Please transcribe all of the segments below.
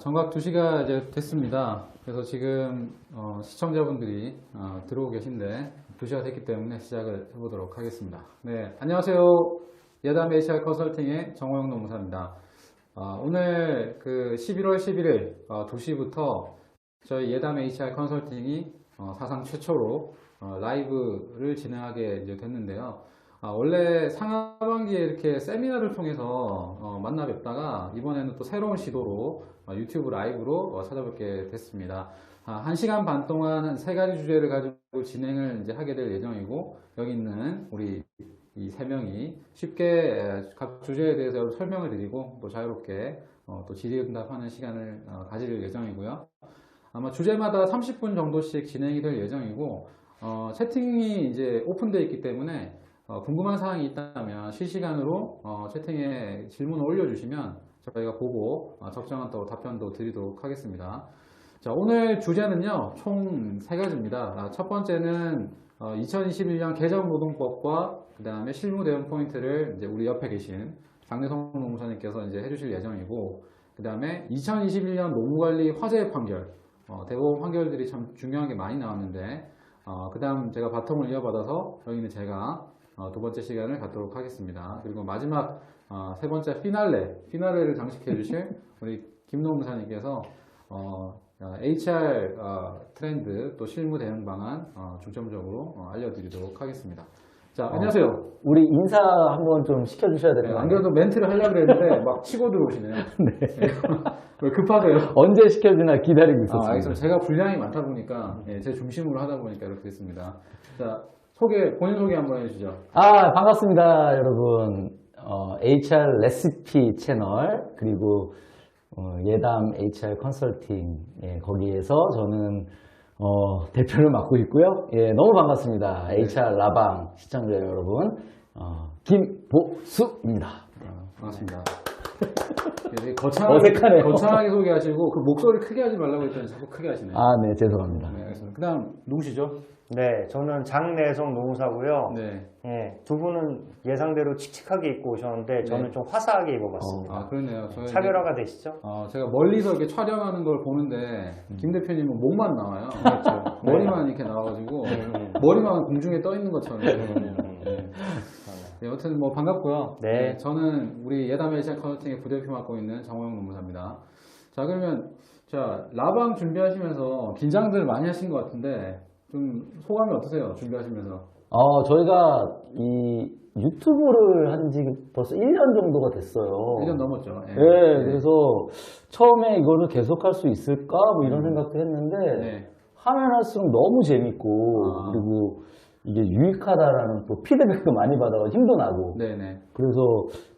정각 2시가 이제 됐습니다. 그래서 지금 시청자분들이 들어오고 계신데 2시가 됐기 때문에 시작을 해보도록 하겠습니다. 네, 안녕하세요. 예담 HR 컨설팅의 정호영 노무사입니다. 오늘 그 11월 11일 2시부터 저희 예담 HR 컨설팅이 사상 최초로 라이브를 진행하게 이제 됐는데요. 원래 상하반기에 이렇게 세미나를 통해서 만나 뵙다가 이번에는 또 새로운 시도로 유튜브 라이브로 찾아뵙게 됐습니다. 1시간 반 동안 3가지 주제를 가지고 진행을 이제 하게 될 예정이고, 여기 있는 우리 이 3명이 쉽게 각 주제에 대해서 설명을 드리고 또 자유롭게 또 질의응답하는 시간을 가질 예정이고요. 아마 주제마다 30분 정도씩 진행이 될 예정이고, 채팅이 이제 오픈되어 있기 때문에 궁금한 사항이 있다면 실시간으로 채팅에 질문을 올려주시면 저희가 보고 적정한 또 답변도 드리도록 하겠습니다. 자, 오늘 주제는요, 총 3가지입니다. 첫 번째는 2021년 개정노동법과 그 다음에 실무 대응 포인트를 이제 우리 옆에 계신 장래성 노무사님께서 이제 해주실 예정이고, 그 다음에 2021년 노무관리 화재 판결, 대법원 판결들이 참 중요한 게 많이 나왔는데, 그 다음 제가 바통을 이어받아서 여기는 제가 2번째 시간을 갖도록 하겠습니다. 그리고 마지막 3번째 피날레를 장식해 주실 우리 김노무사님께서 HR 트렌드 또 실무 대응 방안 중점적으로 알려드리도록 하겠습니다. 자, 안녕하세요. 우리 인사 한번 좀 시켜주셔야 될 것 같아요. 안 그래도 멘트를 하려고 그랬는데 막 치고 들어오시네요. 네. 왜 급하세요? 언제 시켜주나 기다리고 있었습니다. 알겠습니다. 제가 분량이 많다 보니까 제 중심으로 하다 보니까 이렇게 됐습니다. 자, 본인 소개 한번 해주시죠. 반갑습니다, 여러분. HR 레시피 채널, 그리고 예담 HR 컨설팅, 거기에서 저는 대표를 맡고 있고요. 너무 반갑습니다. 네. HR 라방 시청자 여러분, 김보수입니다. 반갑습니다. 어색하네요. 거창하게 소개하시고 그 목소리 크게 하지 말라고 했더니 자꾸 크게 하시네요. 네, 죄송합니다. 네, 알겠습니다. 그 다음 누구시죠? 네, 저는 장내성 노무사고요. 네. 예, 두 분은 예상대로 칙칙하게 입고 오셨는데 저는 네. 좀 화사하게 입어봤습니다. 그렇네요. 차별화가 되시죠? 제가 멀리서 이렇게 촬영하는 걸 보는데 김 대표님은 목만 나와요. 그렇죠. 머리만 이렇게 나와가지고 머리만 공중에 떠 있는 것처럼. 네, 여튼 뭐 반갑고요. 네. 저는 우리 예담 HR 컨설팅의 부대표 맡고 있는 정호영 노무사입니다. 자, 그러면 라방 준비하시면서 긴장들 많이 하신 것 같은데 좀 소감이 어떠세요? 준비하시면서? 저희가 이 유튜브를 한 지 벌써 1년 정도가 됐어요. 1년 넘었죠. 네, 그래서 처음에 이거를 계속할 수 있을까? 뭐 이런 생각도 했는데, 네. 하면 할수록 너무 재밌고, 그리고 이게 유익하다라는 또 피드백도 많이 받아서 힘도 나고. 네네. 그래서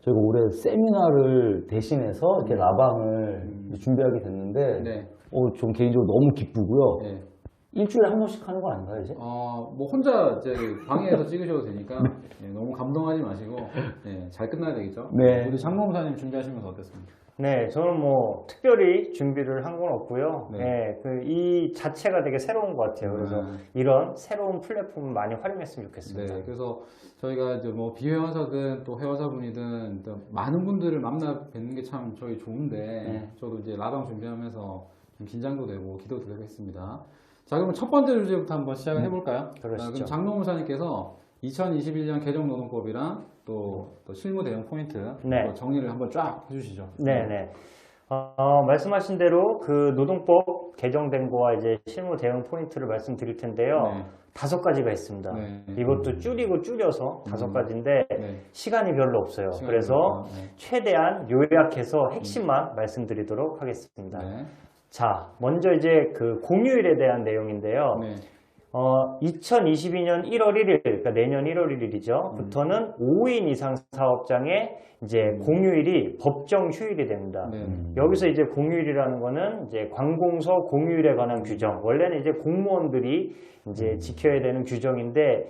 저희가 올해 세미나를 대신해서 이렇게 라방을 준비하게 됐는데, 네. 좀 개인적으로 너무 기쁘고요. 네. 일주일에 한 번씩 하는 거 아닌가요, 이제? 뭐 혼자 이제 방에서 찍으셔도 되니까 너무 감동하지 마시고 잘 끝나야 되겠죠? 네. 우리 장노무사님 준비하시면서 어땠습니까? 네, 저는 뭐 특별히 준비를 한 건 없고요. 네. 네, 이 자체가 되게 새로운 것 같아요. 그래서 이런 새로운 플랫폼을 많이 활용했으면 좋겠습니다. 네, 그래서 저희가 이제 뭐 비회원사든 또 회원사분이든 또 많은 분들을 만나 뵙는 게 참 저희 좋은데 저도 이제 라방 준비하면서 좀 긴장도 되고 기도도 되고 했습니다. 자, 그럼 첫 번째 주제부터 한번 시작을 해볼까요? 그러시죠. 그럼 장노무사님께서 2021년 개정노동법이랑 또 실무 대응 포인트 네. 정리를 한번 쫙 해주시죠. 네네. 말씀하신 대로 그 노동법 개정된 거와 이제 실무 대응 포인트를 말씀드릴 텐데요. 네. 5가지가 있습니다. 네. 이것도 줄여서 5가지인데 네. 시간이 별로 없어요. 시간이 그래서 별로 없어요. 네. 최대한 요약해서 핵심만 말씀드리도록 하겠습니다. 네. 자, 먼저 이제 그 공휴일에 대한 내용인데요. 네. 2022년 1월 1일, 그러니까 내년 1월 1일이죠. 부터는 5인 이상 사업장의 이제 공휴일이 법정 휴일이 됩니다. 네. 여기서 이제 공휴일이라는 거는 이제 관공서 공휴일에 관한 규정. 원래는 이제 공무원들이 이제 지켜야 되는 규정인데,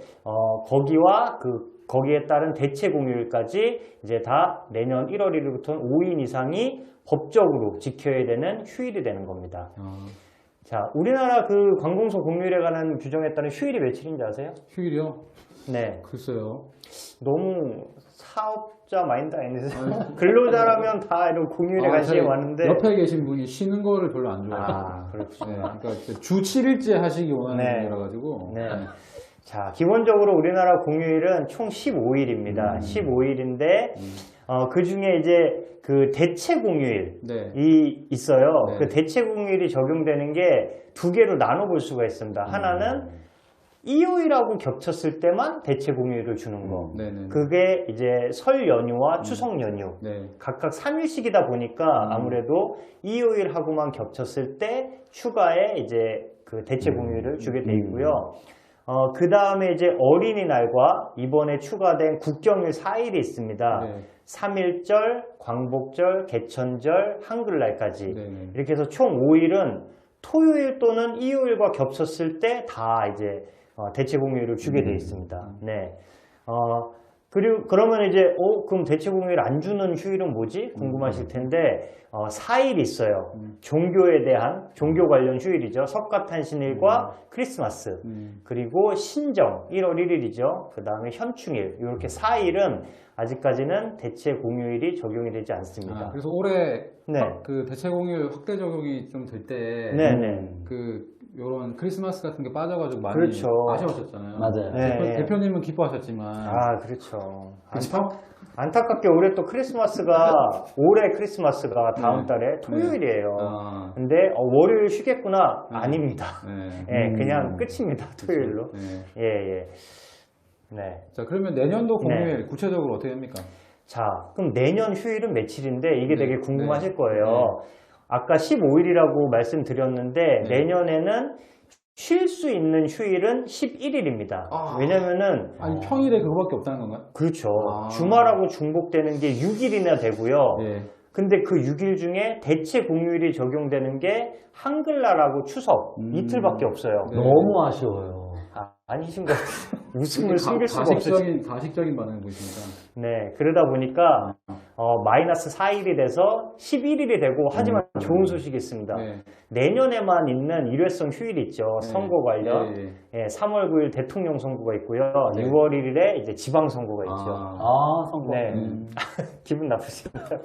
거기에 따른 대체 공휴일까지 이제 다 내년 1월 1일부터는 5인 이상이 법적으로 지켜야 되는 휴일이 되는 겁니다. 자, 우리나라 그 관공서 공휴일에 관한 규정에 따른 휴일이 며칠인지 아세요? 휴일이요? 네. 글쎄요. 너무 사업자 마인드 아니세요? 근로자라면 다 이런 공휴일에 관심이 저희 많은데. 옆에 계신 분이 쉬는 거를 별로 안 좋아해요. 아, 그렇죠. 네, 그러니까 주 7일째 하시기 원하는 네. 분이라 가지고. 네. 자, 기본적으로 우리나라 공휴일은 총 15일입니다. 15일인데, 그 중에 이제 그 대체 공휴일이 네. 있어요. 네. 그 대체 공휴일이 적용되는 게 두 개로 나눠볼 수가 있습니다. 하나는 일요일하고 겹쳤을 때만 대체 공휴일을 주는 거. 네네. 그게 이제 설 연휴와 추석 연휴. 네. 각각 3일씩이다 보니까 아무래도 일요일하고만 겹쳤을 때 추가에 이제 그 대체 공휴일을 주게 돼 있고요. 그 다음에 이제 어린이날과 이번에 추가된 국경일 4일이 있습니다. 네. 3.1절, 광복절, 개천절, 한글날까지. 네네. 이렇게 해서 총 5일은 토요일 또는 일요일과 겹쳤을 때 다 이제 대체 공휴일을 주게 돼 있습니다. 네. 그리고 그러면 이제 그럼 대체 공휴일 안 주는 휴일은 뭐지? 궁금하실 텐데 4일 있어요. 종교에 대한 종교 관련 휴일이죠. 석가탄신일과 크리스마스. 그리고 신정 1월 1일이죠. 그 다음에 현충일. 이렇게 4일은 아직까지는 대체 공휴일이 적용이 되지 않습니다. 그래서 올해 네. 그 대체 공휴일 확대 적용이 좀 될 때 네네. 요런 크리스마스 같은 게 빠져가지고 많이 그렇죠. 아쉬워하셨잖아요. 맞아요. 네. 대표님은 기뻐하셨지만. 그렇죠. 그렇죠? 안타깝게 올해 또 올해 크리스마스가 다음 네. 달에 토요일이에요. 아. 근데 월요일 쉬겠구나? 아닙니다. 네. 예, 그냥 끝입니다. 토요일로. 네. 예. 네. 자, 그러면 내년도 공휴일 구체적으로 어떻게 합니까? 자, 그럼 내년 휴일은 며칠인데 이게 네. 되게 궁금하실 네. 거예요. 아까 15일이라고 말씀드렸는데 네. 내년에는 쉴 수 있는 휴일은 11일입니다. 아. 왜냐면은 아니, 평일에 그거밖에 없다는 건가요? 그렇죠. 아. 주말하고 중복되는 게 6일이나 되고요. 예. 근데 그 6일 중에 대체 공휴일이 적용되는 게 한글날하고 추석 이틀밖에 없어요. 네. 너무 아쉬워요. 아니신 것 같아요. 웃음을 숨길 수가 없어요. 가식적인 반응을 보이시니까. 네, 그러다 보니까 마이너스 4일이 돼서 11일이 되고 하지만 좋은 소식이 있습니다. 네. 내년에만 있는 일회성 휴일 있죠. 네. 선거 관련. 예. 3월 9일 대통령 선거가 있고요. 네. 6월 1일에 이제 지방 선거가 있죠. 선거. 네. 기분 나쁘십니다.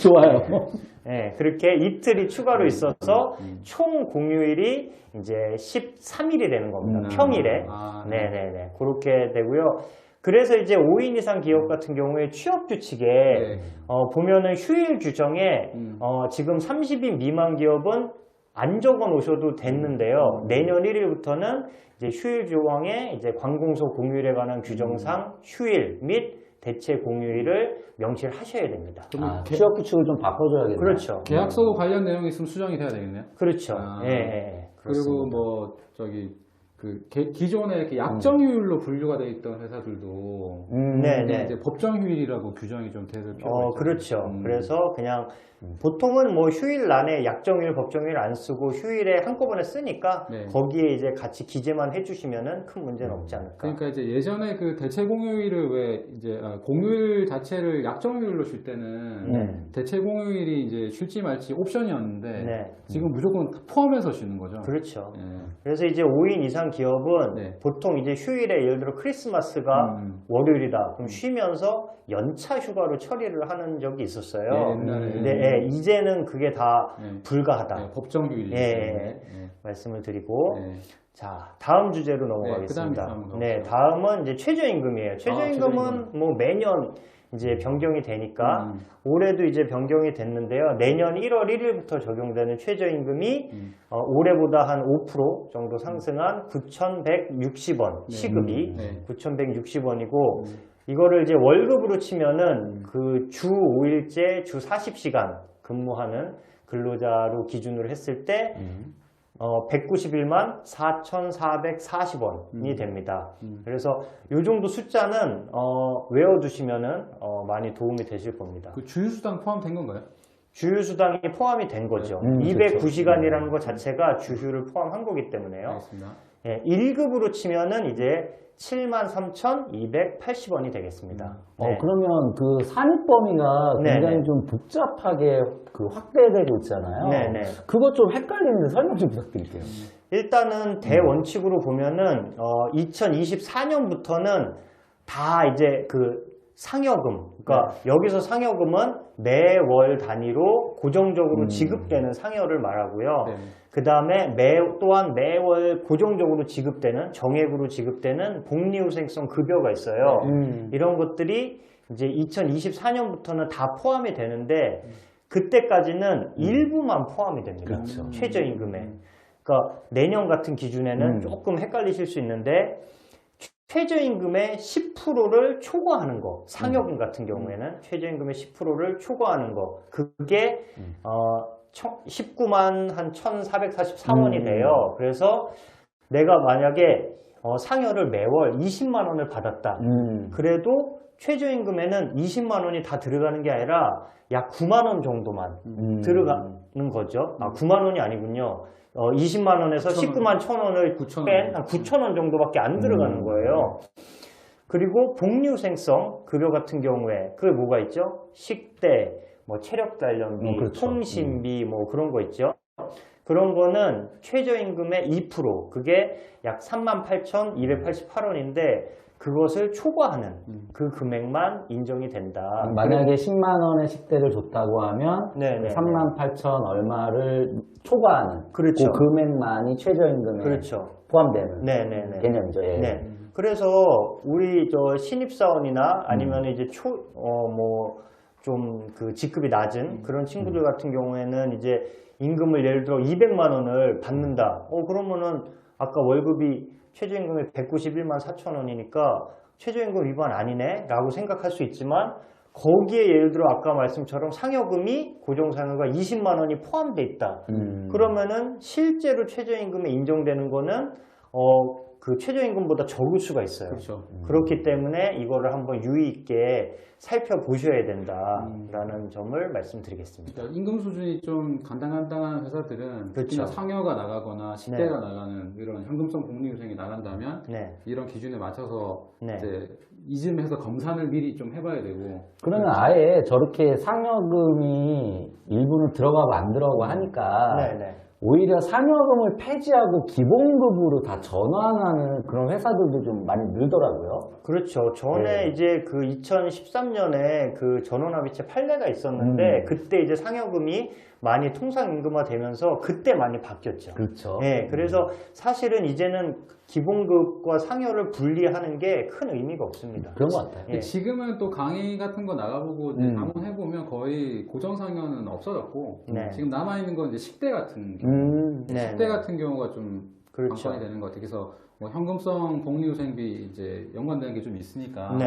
좋아요. 네, 그렇게 이틀이 추가로 있어서 총 공휴일이 이제 13일이 되는 겁니다. 평일에. 네네네. 그렇게 되고요. 그래서 이제 5인 이상 기업 같은 경우에 취업 규칙에 네. 보면은 휴일 규정에 지금 30인 미만 기업은 안 적어 놓으셔도 됐는데요. 내년 1일부터는 이제 휴일 조항에 이제 관공서 공휴일에 관한 규정상 휴일 및 대체 공휴일을 명시를 하셔야 됩니다. 취업 규칙을 좀 바꿔줘야겠네요. 그렇죠. 계약서 관련 내용이 있으면 수정이 돼야 되겠네요. 그렇죠. 아. 예. 그리고 뭐 기존에 이렇게 약정휴일로 분류가 돼 있던 회사들도 네네. 이제 법정휴일이라고 규정이 좀 돼서 필요가 있죠. 그렇죠. 그래서 그냥 보통은 뭐 휴일란에 약정휴일, 법정휴일 안 쓰고 휴일에 한꺼번에 쓰니까 네. 거기에 이제 같이 기재만 해주시면은 큰 문제는 없지 않을까. 그러니까 이제 예전에 그 대체 공휴일을 왜 이제 공휴일 자체를 약정휴일로 쉴 때는 대체 공휴일이 이제 쉴지 말지 옵션이었는데 네. 지금 무조건 포함해서 쉬는 거죠. 그렇죠. 예. 그래서 이제 5인 이상 기업은 네. 보통 이제 휴일에 예를 들어 크리스마스가 월요일이다. 그럼 쉬면서 연차 휴가로 처리를 하는 적이 있었어요. 예, 옛날에. 근데 이제는 그게 다 네. 불가하다. 네, 법정휴일이기 예, 때문에. 말씀을 드리고 네. 자, 다음 주제로 넘어가겠습니다. 그다음 한번 네, 가보죠. 다음은 이제 최저임금이에요. 최저임금은 최저임금. 뭐 매년 이제 변경이 되니까 올해도 이제 변경이 됐는데요. 내년 1월 1일부터 적용되는 최저임금이 올해보다 한 5% 정도 상승한 9,160원 시급이 네. 9,160원이고 이거를 이제 월급으로 치면은 그 주 5일째 주 40시간 근무하는 근로자로 기준으로 했을 때 191만 4,440원이 됩니다. 그래서 이 정도 숫자는 외워두시면은 많이 도움이 되실 겁니다. 그 주휴수당 포함된 건가요? 주휴수당이 포함이 된 거죠. 209시간이라는 것 자체가 주휴를 포함한 거기 때문에요. 알겠습니다. 예, 1급으로 치면은 이제 73,280원이 되겠습니다. 네. 그러면 그 산입 범위가 굉장히 네네. 좀 복잡하게 확대되고 있잖아요. 네네. 그것 좀 헷갈리는데 설명 좀 부탁드릴게요. 일단은 대원칙으로 보면은 2024년부터는 다 이제 그 상여금, 그러니까 여기서 상여금은 매월 단위로 고정적으로 지급되는 상여를 말하고요. 네. 그 다음에 또한 매월 고정적으로 지급되는 정액으로 지급되는 복리후생성 급여가 있어요. 이런 것들이 이제 2024년부터는 다 포함이 되는데 그때까지는 일부만 포함이 됩니다. 그렇죠. 최저임금에. 그러니까 내년 같은 기준에는 조금 헷갈리실 수 있는데 최저임금의 10%를 초과하는 거, 상여금 같은 경우에는 최저임금의 10%를 초과하는 거, 그게 19만 한 1,444원이 돼요. 그래서 내가 만약에 상여를 매월 20만 원을 받았다. 그래도 최저임금에는 20만 원이 다 들어가는 게 아니라 약 9만 원 정도만 들어가는 거죠. 아, 9만 원이 아니군요. 20만 원에서 19만 1천 원을 뺀 한 9천 원 정도밖에 안 들어가는 거예요. 그리고 복리후생성 급여 같은 경우에 그게 뭐가 있죠? 식대, 뭐 체력 단련비, 그렇죠. 통신비 뭐 그런 거 있죠. 그런 거는 최저임금의 2%, 그게 약 38,288원인데 그것을 초과하는 그 금액만 인정이 된다. 만약에 10만 원의 식대를 줬다고 하면 네네. 38,000 얼마를 초과하는 그렇죠. 그 금액만이 최저임금에 그렇죠. 포함되는 네네네. 개념이죠. 예. 네. 그래서 우리 저 신입사원이나 아니면 이제 좀 그 직급이 낮은 그런 친구들 같은 경우에는 이제 임금을 예를 들어 200만 원을 받는다. 그러면은 아까 월급이 최저임금이 191만 4천 원이니까 최저임금 위반 아니네 라고 생각할 수 있지만 거기에 예를 들어 아까 말씀처럼 상여금이 고정상여가 20만 원이 포함되어 있다. 그러면은 실제로 최저임금에 인정되는 거는 그 최저임금보다 적을 수가 있어요. 그렇죠. 그렇기 때문에 이거를 한번 유의 있게 살펴보셔야 된다라는 점을 말씀드리겠습니다. 그러니까 임금 수준이 좀 간당간당한 회사들은 특히나 상여가 나가거나 식대가 나가는 이런 현금성 복리후생이 나간다면 이런 기준에 맞춰서 이제 이쯤에서 검사를 미리 좀 해봐야 되고. 그러면 아예 저렇게 상여금이 일부는 들어가고 안 들어가고 하니까 오히려 상여금을 폐지하고 기본급으로 다 전환하는 그런 회사들도 좀 많이 늘더라고요. 그렇죠. 전에 이제 그 2013년에 그 전원합의체 판례가 있었는데 그때 이제 상여금이 많이 통상임금화 되면서 그때 많이 바뀌었죠. 그렇죠. 네, 그래서 사실은 이제는 기본급과 상여를 분리하는 게 큰 의미가 없습니다. 그런 것 같아요. 예. 지금은 또 강의 같은 거 나가보고 방문해보면 거의 고정상여는 없어졌고 지금 남아있는 건 이제 식대 같은 경우. 식대 같은 경우가 좀 관건이 되는 것 같아요. 그래서 뭐 현금성 복리후생비 이제 연관되는 게 좀 있으니까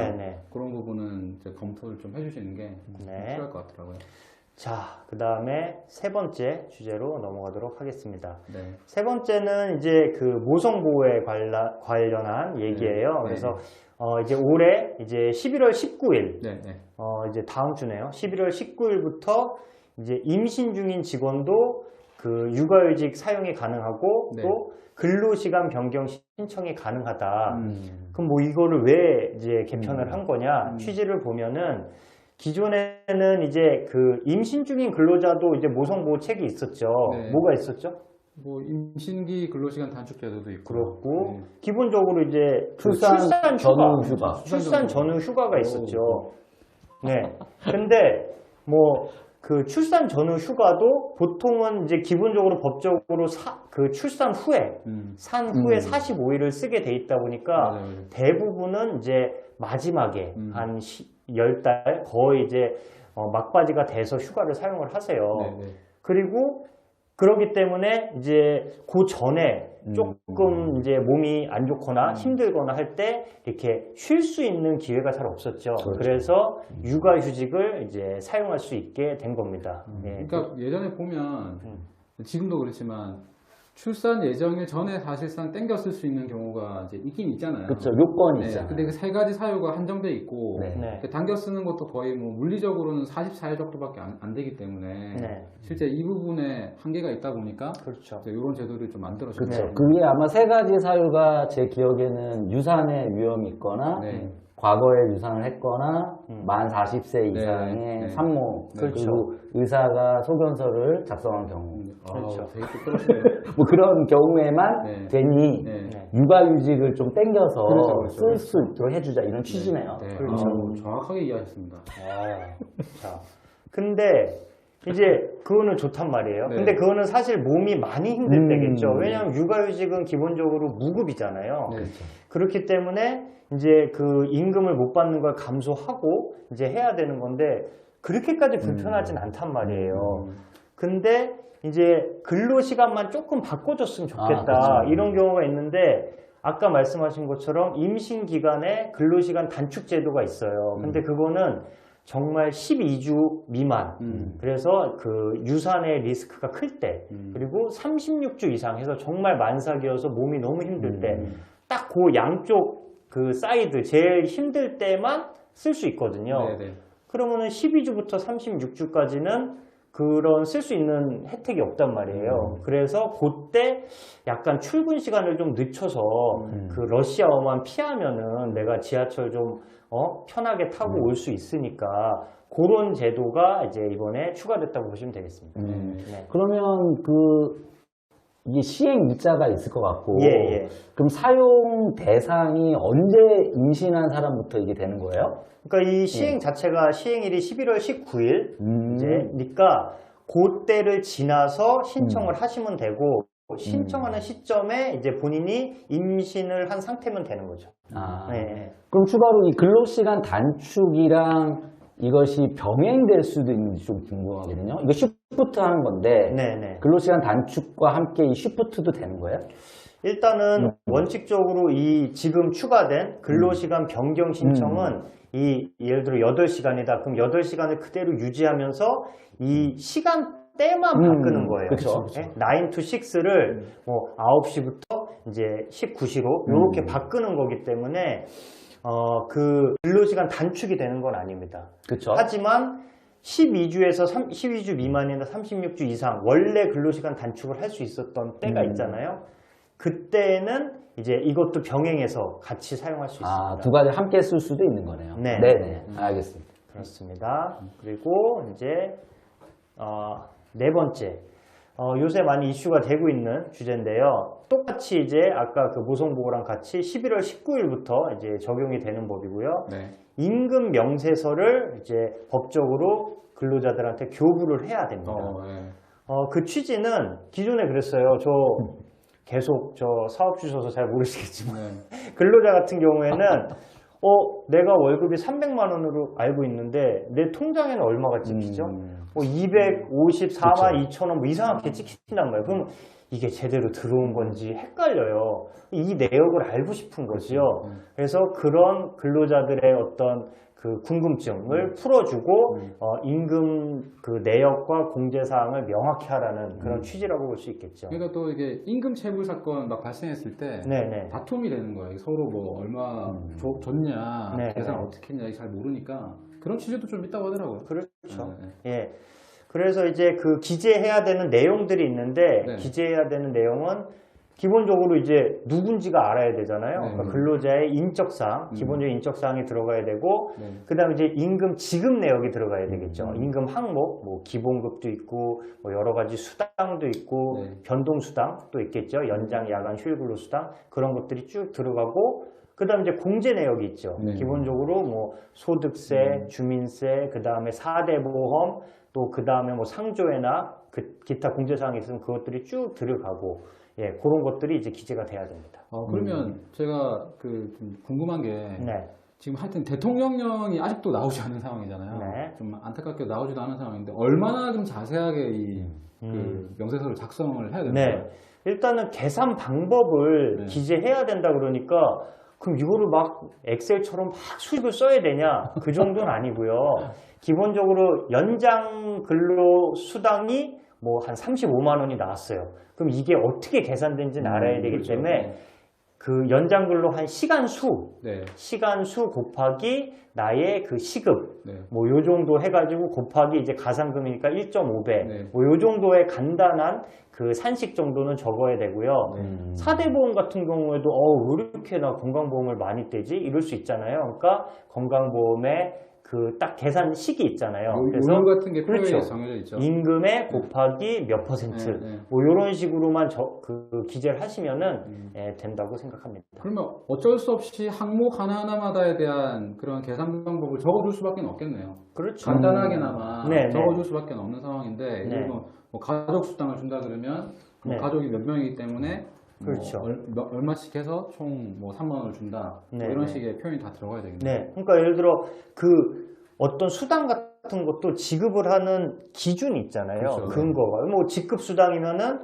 그런 부분은 이제 검토를 좀 해주시는 게 필요할 것 같더라고요. 자, 그 다음에 세 번째 주제로 넘어가도록 하겠습니다. 네. 세 번째는 이제 그 모성보호에 관련한 얘기예요. 그래서 이제 올해 이제 11월 19일, 이제 다음 주네요. 11월 19일부터 이제 임신 중인 직원도 그 육아휴직 사용이 가능하고 또 근로시간 변경 신청이 가능하다. 그럼 뭐 이거를 왜 이제 개편을 한 거냐? 취지를 보면은 기존에는 이제 그 임신 중인 근로자도 이제 모성보호책이 있었죠. 뭐가 있었죠? 뭐 임신기 근로시간 단축 제도도 있고 그렇고 기본적으로 이제 출산 전후 휴가. 출산 전후 휴가가 있었죠. 네. 근데 뭐 그 출산 전후 휴가도 보통은 이제 기본적으로 법적으로 그 출산 후에 산 후에 45일을 쓰게 돼 있다 보니까 대부분은 이제 마지막에 한 10달 거의 이제 막바지가 돼서 휴가를 사용을 하세요. 그리고 그렇기 때문에 이제 그 전에 조금 이제 몸이 안 좋거나 힘들거나 할 때 이렇게 쉴 수 있는 기회가 잘 없었죠. 그래서 육아휴직을 이제 사용할 수 있게 된 겁니다. 그러니까 예전에 보면 지금도 그렇지만 출산 예정일 전에 사실상 땡겨 쓸 수 있는 경우가 이제 있긴 있잖아요. 그렇죠. 요건이 있잖아요. 근데 그 세 가지 사유가 한정돼 있고 당겨 쓰는 것도 거의 뭐 물리적으로는 44일 정도밖에 안 되기 때문에 실제 이 부분에 한계가 있다 보니까 이런 제도를 좀 만들어주죠. 그렇죠. 그게 아마 세 가지 사유가 제 기억에는 유산의 위험이 있거나 과거에 유산을 했거나 만 40세 이상의 산모 그리고 의사가 소견서를 작성한 경우. 그렇죠. 되게 똑똑하시네요. 뭐 그런 경우에만 네. 되니 네. 육아휴직을 좀 땡겨서 그렇죠. 쓸 수 있도록 해주자 이런 취지네요. 네. 그렇죠. 정확하게 이해하셨습니다. 자, 근데 이제 그거는 좋단 말이에요. 네. 근데 그거는 사실 몸이 많이 힘들 때겠죠. 왜냐하면 육아휴직은 기본적으로 무급이잖아요. 네. 그렇기 때문에 이제 그 임금을 못 받는 걸 감수하고 이제 해야 되는 건데 그렇게까지 불편하진 않단 말이에요. 근데 이제 근로 시간만 조금 바꿔줬으면 좋겠다. 그렇죠. 이런 경우가 있는데 아까 말씀하신 것처럼 임신 기간에 근로 시간 단축 제도가 있어요. 근데 그거는 정말 12주 미만. 그래서 그 유산의 리스크가 클 때, 그리고 36주 이상 해서 정말 만삭이어서 몸이 너무 힘들 때, 딱 그 양쪽 그 사이드 제일 힘들 때만 쓸 수 있거든요. 네네. 그러면은 12주부터 36주까지는 그런 쓸 수 있는 혜택이 없단 말이에요. 그래서 그때 약간 출근 시간을 좀 늦춰서 그 러시아어만 피하면은 내가 지하철 좀 편하게 타고 올 수 있으니까 그런 제도가 이제 이번에 추가됐다고 보시면 되겠습니다. 네. 그러면 이게 시행 일자가 있을 것 같고, 예. 그럼 사용 대상이 언제 임신한 사람부터 이게 되는 거예요? 그러니까 이 시행 자체가 시행일이 11월 19일 이제니까 그때를 지나서 신청을 하시면 되고 신청하는 시점에 이제 본인이 임신을 한 상태면 되는 거죠. 네. 그럼 추가로 이 근로시간 단축이랑 이것이 병행될 수도 있는지 좀 궁금하거든요. 이거 쉬프트 하는 건데 네네. 근로시간 단축과 함께 이 쉬프트도 되는 거예요? 일단은 원칙적으로 이 지금 추가된 근로시간 변경 신청은 예를 들어 8시간이다. 그럼 8시간을 그대로 유지하면서 이 시간대만 바꾸는 거예요. 그쵸. 9 to 6를 뭐 9시부터 이제 19시로 이렇게 바꾸는 거기 때문에 그 근로시간 단축이 되는 건 아닙니다. 그렇죠. 하지만 12주에서 12주 미만이나 36주 이상 원래 근로시간 단축을 할 수 있었던 때가 있잖아요. 그때는 이제 이것도 병행해서 같이 사용할 수 있습니다. 두 가지 함께 쓸 수도 있는 거네요. 네네. 알겠습니다. 그렇습니다. 그리고 이제 네 번째, 요새 많이 이슈가 되고 있는 주제인데요. 똑같이 이제 아까 그 모성보고랑 같이 11월 19일부터 이제 적용이 되는 법이고요. 네. 임금 명세서를 이제 법적으로 근로자들한테 교부를 해야 됩니다. 네. 그 취지는 기존에 그랬어요. 저 계속 사업 주셔서 잘 모르시겠지만 근로자 같은 경우에는 내가 월급이 300만 원으로 알고 있는데 내 통장에는 얼마가 찍히죠? 254만 2천 원 뭐 이상하게 찍힌단 말이에요. 그럼 이게 제대로 들어온 건지 헷갈려요. 이 내역을 알고 싶은 거지요. 그래서 그런 근로자들의 어떤 그 궁금증을 풀어주고 임금 그 내역과 공제사항을 명확히 하라는 그런 취지라고 볼 수 있겠죠. 그러니까 또 이게 임금 체불 사건 막 발생했을 때 네네. 다툼이 되는 거예요. 서로 뭐 얼마 줬냐, 네. 계산을 어떻게 했냐 잘 모르니까 그런 취지도 좀 있다고 하더라고요. 그렇죠. 예. 그래서 이제 그 기재해야 되는 내용들이 있는데 네. 기재해야 되는 내용은 기본적으로 이제 누군지가 알아야 되잖아요. 그러니까 근로자의 인적사항, 기본적인 인적사항이 들어가야 되고, 그 다음에 이제 임금 지급 내역이 들어가야 되겠죠. 임금 항목, 뭐 기본급도 있고, 뭐 여러 가지 수당도 있고, 변동수당도 있겠죠. 연장, 야간, 휴일 근로 수당 그런 것들이 쭉 들어가고, 그 다음에 이제 공제 내역이 있죠. 기본적으로 뭐 소득세, 주민세, 그 다음에 4대 보험, 또 그 다음에 뭐 상조회나 기타 공제사항이 있으면 그것들이 쭉 들어가고, 예, 그런 것들이 이제 기재가 돼야 됩니다. 그러면 제가 좀 궁금한 게 지금 하여튼 대통령령이 아직도 나오지 않은 상황이잖아요. 좀 안타깝게 나오지도 않은 상황인데 얼마나 좀 자세하게 그 명세서를 작성을 해야 되나요? 일단은 계산 방법을 기재해야 된다 그러니까 그럼 이거를 막 엑셀처럼 막 수식을 써야 되냐? 그 정도는 아니고요. 기본적으로 연장 근로 수당이 뭐 한 35만 원이 나왔어요. 그럼 이게 어떻게 계산된지는 알아야 되기 때문에 그 연장 근로 한 시간 수 곱하기 나의 그 시급 뭐 요 정도 해가지고 곱하기 이제 가상금이니까 1.5배 뭐 요 정도의 간단한 그 산식 정도는 적어야 되고요. 4대 보험 같은 경우에도 왜 이렇게 나 건강보험을 많이 떼지? 이럴 수 있잖아요. 그러니까 건강보험에 그 딱 계산식이 있잖아요. 그래서 오류 같은 게 표에 그렇죠. 정해져 있죠. 임금에 곱하기 몇 퍼센트 뭐 이런 식으로만 그 기재를 하시면은 된다고 생각합니다. 그러면 어쩔 수 없이 항목 하나하나마다에 대한 그런 계산 방법을 적어줄 수밖에 없겠네요. 그렇죠. 간단하게나마 네, 적어줄 수밖에 없는 상황인데 네. 예를 들면 뭐 가족 수당을 준다 그러면 네. 가족이 몇 명이기 때문에 그렇죠. 뭐 얼마씩 해서 총 뭐 3만 원을 준다 네, 뭐 이런 네. 식의 표현이 다 들어가야 되겠네요. 네, 그러니까 예를 들어 그 어떤 수당 같은 것도 지급을 하는 기준이 있잖아요. 그렇죠. 근거가 뭐 직급 수당이면은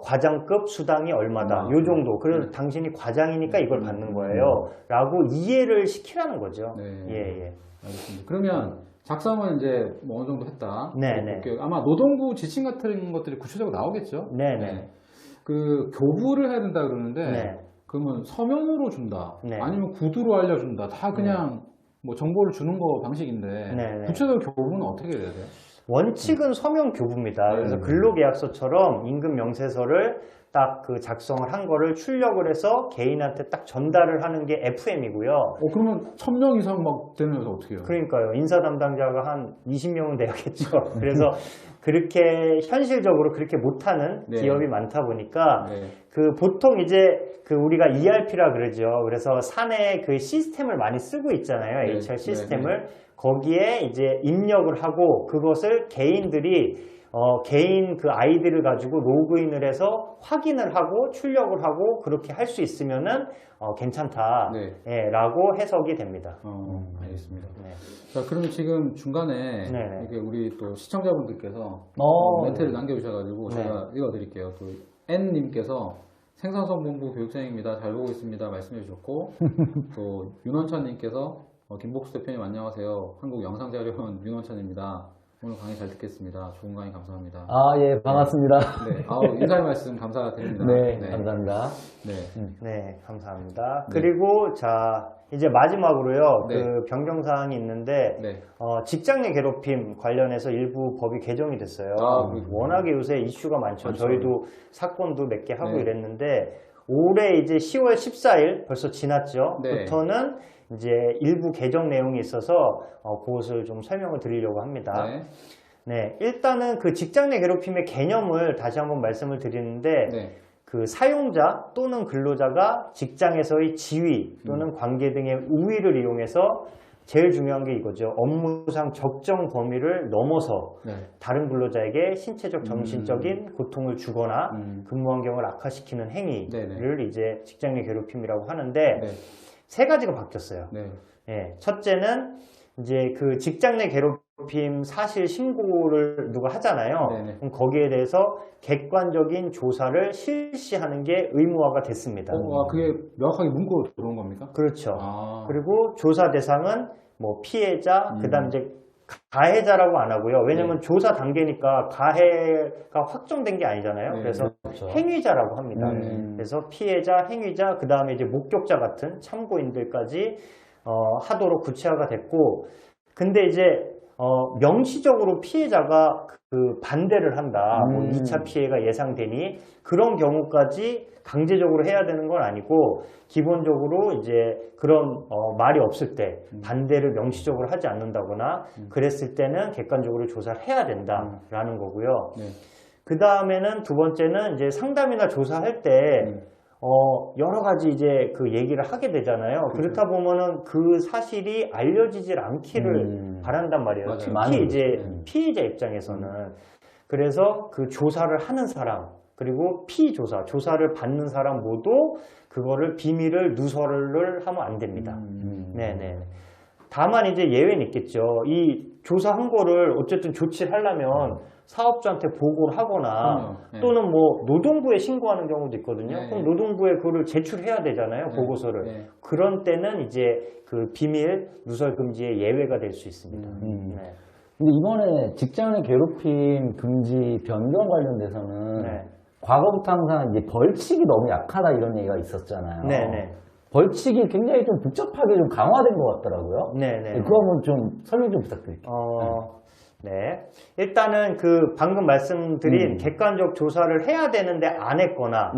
과장급 수당이 얼마다 요 정도. 그래서 당신이 과장이니까 이걸 받는 거예요.라고 이해를 시키라는 거죠. 네. 예. 알겠습니다. 그러면 작성은 이제 뭐 어느 정도 했다. 네, 네. 아마 노동부 지침 같은 것들이 구체적으로 나오겠죠. 네. 그 교부를 해야 된다 그러는데 네. 그러면 서명으로 준다. 네. 아니면 구두로 알려준다. 다 그냥 뭐 정보를 주는 거 방식인데 네. 구체적으로 교부는 어떻게 돼야 돼요? 원칙은 서명 교부입니다. 그래서 근로계약서처럼 임금 명세서를 딱 그 작성을 한 거를 출력을 해서 개인한테 딱 전달을 하는 게 FM이고요. 그러면 1000명 이상 막 되는 회사 어떻게 해요? 그러니까요. 인사 담당자가 한 20명은 돼야겠죠. 그래서 그렇게 현실적으로 그렇게 못하는 네. 기업이 많다 보니까 네. 그 보통 이제 그 우리가 ERP라 그러죠. 그래서 사내 그 시스템을 많이 쓰고 있잖아요. 네. HR 시스템을. 거기에 이제 입력을 하고 그것을 개인들이 개인 그 아이디를 가지고 로그인을 해서 확인을 하고 출력을 하고 그렇게 할 수 있으면은 괜찮다. 네. 예, 라고 해석이 됩니다. 알겠습니다. 네. 자, 그러면 지금 중간에 네. 이게 우리 또 시청자분들께서 멘트를 남겨주셔가지고 네. 제가 읽어드릴게요. 또 N님께서 생산성본부 교육장입니다. 잘 보고 있습니다. 말씀해 주셨고 또 윤원찬님께서 김복수 대표님 안녕하세요. 한국영상자료원 윤원찬입니다. 오늘 강의 잘 듣겠습니다. 좋은 강의 감사합니다. 예, 반갑습니다. 네, 인사의 말씀 감사드립니다. 네, 감사합니다. 네, 감사합니다. 그리고 자 이제 마지막으로요. 네. 그 변경사항이 있는데 네. 직장 내 괴롭힘 관련해서 일부 법이 개정이 됐어요. 그렇군요. 워낙에 요새 이슈가 많죠. 저희도 사건도 몇 개 하고 네. 이랬는데 올해 이제 10월 14일 벌써 지났죠. 네. 부터는 이제 일부 개정 내용이 있어서 그것을 좀 설명을 드리려고 합니다. 네. 네, 일단은 그 직장 내 괴롭힘의 개념을 다시 한번 말씀을 드리는데 네. 그 사용자 또는 근로자가 직장에서의 지위 또는 관계 등의 우위를 이용해서 제일 중요한 게 이거죠. 업무상 적정 범위를 넘어서 네. 다른 근로자에게 신체적, 정신적인 고통을 주거나 근무 환경을 악화시키는 행위를 이제 직장 내 괴롭힘이라고 하는데 네. 세 가지가 바뀌었어요. 네. 예, 첫째는 이제 그 직장 내 괴롭힘 사실 신고를 누가 하잖아요. 네네. 그럼 거기에 대해서 객관적인 조사를 실시하는 게 의무화가 됐습니다. 그게 명확하게 문구로 들어온 겁니까? 그렇죠. 아. 그리고 조사 대상은 뭐 피해자, 그다음 이제 가해자라고 안 하고요. 왜냐면 조사 단계니까 가해가 확정된 게 아니잖아요. 네, 그래서 그렇죠. 행위자라고 합니다. 그래서 피해자, 행위자, 그 다음에 이제 목격자 같은 참고인들까지 하도록 구체화가 됐고, 근데 이제 명시적으로 피해자가 그 반대를 한다. 뭐 2차 피해가 예상되니 그런 경우까지 강제적으로 해야 되는 건 아니고 기본적으로 이제 그런 말이 없을 때 반대를 명시적으로 하지 않는다거나 그랬을 때는 객관적으로 조사를 해야 된다라는 거고요. 네. 그 다음에는 두 번째는 이제 상담이나 조사할 때 여러 가지 이제 그 얘기를 하게 되잖아요. 그렇죠. 그렇다 보면은 그 사실이 알려지질 않기를 바란단 말이에요. 맞아요. 특히 많이 이제 피해자 입장에서는. 그래서 그 조사를 하는 사람, 그리고 조사를 받는 사람 모두 그거를 비밀을 누설을 하면 안 됩니다. 네네. 다만 이제 예외는 있겠죠. 이 조사한 거를 어쨌든 조치를 하려면 사업주한테 보고를 하거나 네. 또는 뭐 노동부에 신고하는 경우도 있거든요. 네. 그럼 노동부에 그거를 제출해야 되잖아요. 보고서를. 네. 그런 때는 이제 그 비밀 누설 금지의 예외가 될 수 있습니다. 네. 근데 이번에 직장 내 괴롭힘 금지 변경 관련돼서는 네. 과거부터 항상 이제 벌칙이 너무 약하다 이런 얘기가 있었잖아요. 네네. 벌칙이 굉장히 좀 복잡하게 좀 강화된 것 같더라고요. 네네. 그거 한번 좀 설명 좀 부탁드릴게요. 네. 일단은 그 방금 말씀드린 객관적 조사를 해야 되는데 안 했거나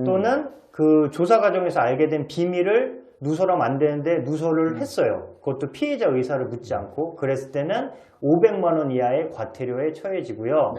또는 그 조사 과정에서 알게 된 비밀을 누설하면 안 되는데 누설을 했어요. 그것도 피해자 의사를 묻지 않고. 그랬을 때는 500만 원 이하의 과태료에 처해지고요.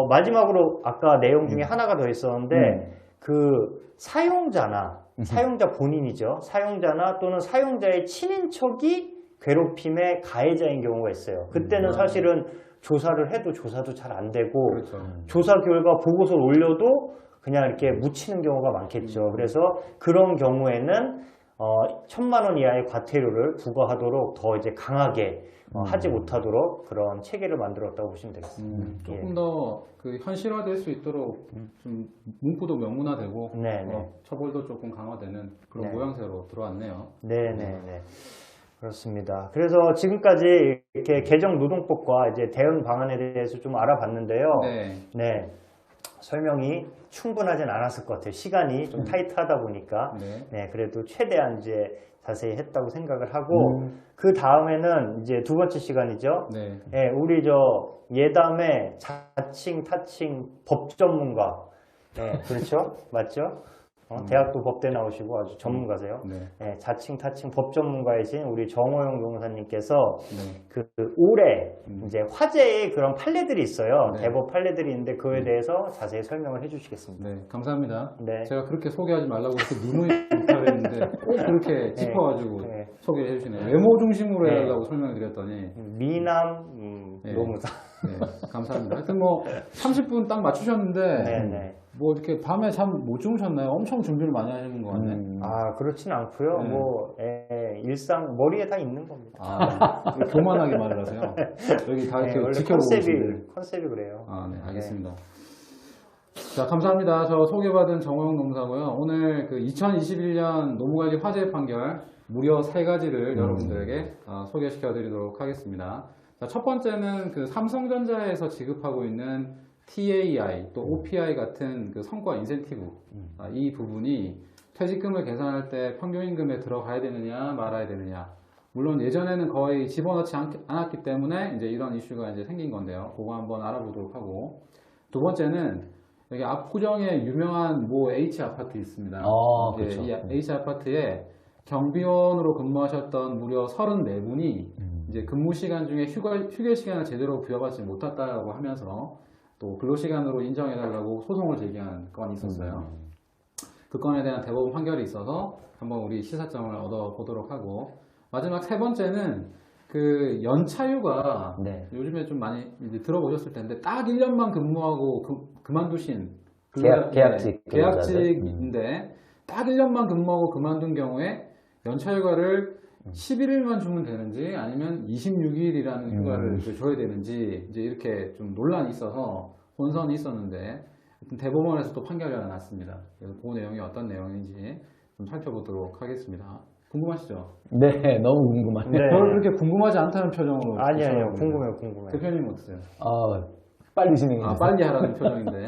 마지막으로 아까 내용 중에 하나가 더 있었는데 그 사용자나 사용자 본인이죠. 사용자나 또는 사용자의 친인척이 괴롭힘의 가해자인 경우가 있어요. 그때는 사실은 조사를 해도 조사도 잘 안 되고 그렇죠. 조사 결과 보고서를 올려도 그냥 이렇게 묻히는 경우가 많겠죠. 그래서 그런 경우에는 1,000만 원 이하의 과태료를 부과하도록 더 이제 강하게 하지 못하도록 그런 체계를 만들었다고 보시면 되겠습니다. 조금 더 그 현실화될 수 있도록 좀 문구도 명문화되고 처벌도 조금 강화되는 그런 모양새로 들어왔네요. 네네네. 그렇습니다. 그래서 지금까지 이렇게 개정노동법과 이제 대응 방안에 대해서 좀 알아봤는데요. 네. 설명이 충분하진 않았을 것 같아요. 시간이 좀 타이트하다 보니까. 네. 그래도 최대한 이제 자세히 했다고 생각을 하고, 그 다음에는 이제 두 번째 시간이죠. 네. 우리 예담의 자칭, 타칭 법 전문가. 네, 그렇죠? 맞죠? 대학도 법대 나오시고 아주 전문가세요. 네, 자칭 타칭 법 전문가이신 우리 정호영 변호사님께서 그 올해 이제 화제의 그런 판례들이 있어요. 대법 판례들이 있는데 그거에 대해서 자세히 설명을 해주시겠습니다. 네, 감사합니다. 제가 그렇게 소개하지 말라고 해서 누누이 부탁했는데 꼭 그렇게 짚어가지고 소개해 주시네요. 외모 중심으로 해달라고 설명을 드렸더니 미남 노무사. 네, 감사합니다. 하여튼 뭐 30분 딱 맞추셨는데 뭐 이렇게 밤에 잠 못 주무셨나요? 엄청 준비를 많이 하시는 것 같네. 그렇진 않고요. 뭐 일상 머리에 다 있는 겁니다. 교만하게 말을 하세요. 여기 다 이렇게 지켜보고 계신데. 컨셉이 그래요. 네, 알겠습니다. 자, 감사합니다. 저 소개받은 정호영 노무사고요. 오늘 그 2021년 노무관리 화재 판결 무려 3가지를 여러분들에게 소개시켜 드리도록 하겠습니다. 자, 첫 번째는 그 삼성전자에서 지급하고 있는 TAI 또 OPI 같은 그 성과 인센티브 이 부분이 퇴직금을 계산할 때 평균임금에 들어가야 되느냐 말아야 되느냐. 물론 예전에는 거의 집어넣지 않았기 때문에 이제 이런 이슈가 이제 생긴 건데요. 그거 한번 알아보도록 하고, 두 번째는 여기 압구정에 유명한 모 H 아파트 있습니다. 그렇죠. 이 H 아파트에 경비원으로 근무하셨던 무려 34분이 이제 근무 시간 중에 휴게 시간을 제대로 부여받지 못했다고 하면서 또 근로시간으로 인정해달라고 소송을 제기한 건이 있었어요. 그 건에 대한 대법원 판결이 있어서 한번 우리 시사점을 얻어보도록 하고, 마지막 세 번째는 그 연차휴가 요즘에 좀 많이 이제 들어보셨을 텐데 딱 1년만 근무하고 그만두신 계약직인데 딱 1년만 근무하고 그만둔 경우에 연차휴가를 11일만 주면 되는지 아니면 26일이라는 휴가를 줘야 되는지 이제 이렇게 좀 논란이 있어서 혼선이 있었는데 대법원에서 또 판결이 하나 났습니다. 그래서 그 내용이 어떤 내용인지 좀 살펴보도록 하겠습니다. 궁금하시죠? 네, 너무 궁금하네요. 별로 그렇게 궁금하지 않다는 표정으로. 아니에요. 궁금해요. 대표님 어떠세요? 빨리 진행해주세요. 빨리 하라는 표정인데.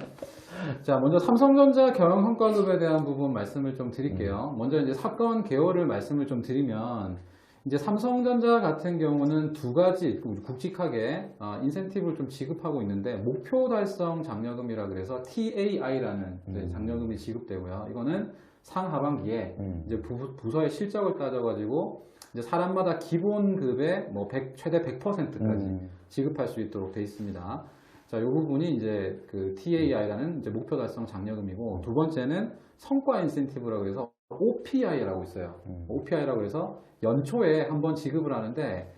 자, 먼저 삼성전자 경영성과급에 대한 부분 말씀을 좀 드릴게요. 먼저 이제 사건 개요를 말씀을 좀 드리면, 이제 삼성전자 같은 경우는 2가지 굵직하게 인센티브를 좀 지급하고 있는데, 목표 달성 장려금이라 그래서 TAI라는 장려금이 지급되고요. 이거는 상하반기에 이제 부서의 실적을 따져가지고 이제 사람마다 기본급의 뭐 최대 100%까지 지급할 수 있도록 되어 있습니다. 자, 이 부분이 이제 그 TAI라는 이제 목표 달성 장려금이고, 두 번째는 성과 인센티브라고 해서 OPI라고 있어요. OPI라고 해서 연초에 한번 지급을 하는데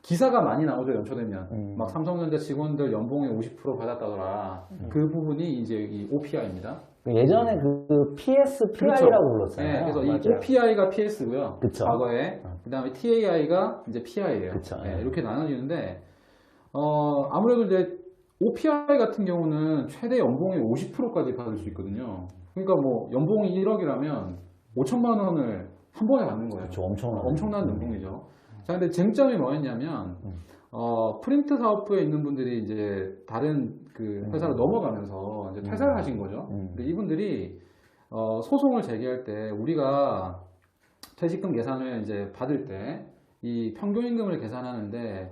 기사가 많이 나오죠. 연초되면 막 삼성전자 직원들 연봉의 50% 받았다더라. 그 부분이 이제 이 OPI입니다. 예전에 그 PSPI라고 불렀잖아요. 네, 그래서 이 OPI가 PS고요. 그쵸. 과거에. 그 다음에 TAI가 이제 PI예요. 네, 이렇게 나눠지는데, 아무래도 이제 OPI 같은 경우는 최대 연봉의 50%까지 받을 수 있거든요. 그러니까 뭐 연봉이 1억이라면 5천만 원을 한 번에 받는 거예요. 그렇죠. 엄청난 연봉이죠. 자, 근데 쟁점이 뭐였냐면, 프린트 사업부에 있는 분들이 이제 다른 그 회사로 넘어가면서 이제 퇴사를 하신 거죠. 근데 이분들이 소송을 제기할 때 우리가 퇴직금 계산을 이제 받을 때 이 평균임금을 계산하는데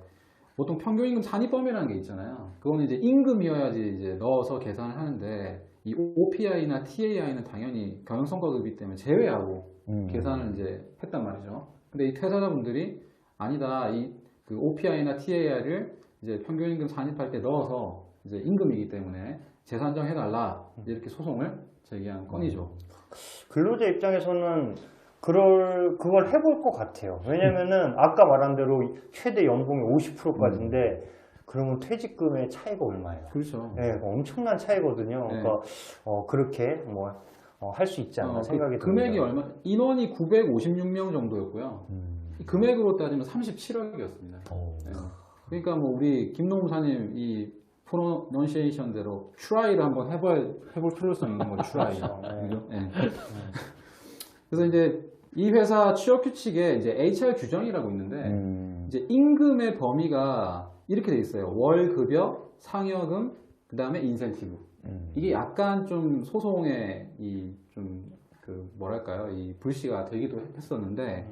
보통 평균임금 산입범위라는 게 있잖아요. 그거는 이제 임금이어야지 이제 넣어서 계산을 하는데 이 OPI나 TAI는 당연히 경영성과급이기 때문에 제외하고 계산을 이제 했단 말이죠. 근데 이 퇴사자분들이 아니다, 그 OPI나 TAI를 이제 평균임금 산입할 때 넣어서 이제 임금이기 때문에 재산정해달라 이렇게 소송을 제기한 건이죠. 근로자 입장에서는 그걸 해볼 것 같아요. 왜냐면은 아까 말한 대로 최대 연봉이 50%까지인데 그러면 퇴직금의 차이가 얼마예요? 그렇죠. 네, 엄청난 차이거든요. 네. 그러니까 그렇게 할 수 있지 않나 생각이 듭니다. 금액이 인원이 956명 정도였고요. 금액으로 따지면 37억이었습니다. 네. 그러니까 뭐 우리 김노무사님 이 프로넌시에이션대로 트라이를 한번 해볼 필요성이 있는 거죠. 트라이. 네. 그래서 이제 이 회사 취업 규칙에 이제 HR 규정이라고 있는데 이제 임금의 범위가 이렇게 돼 있어요. 월 급여, 상여금, 그 다음에 인센티브. 이게 약간 좀 소송에 뭐랄까요, 이 불씨가 되기도 했었는데,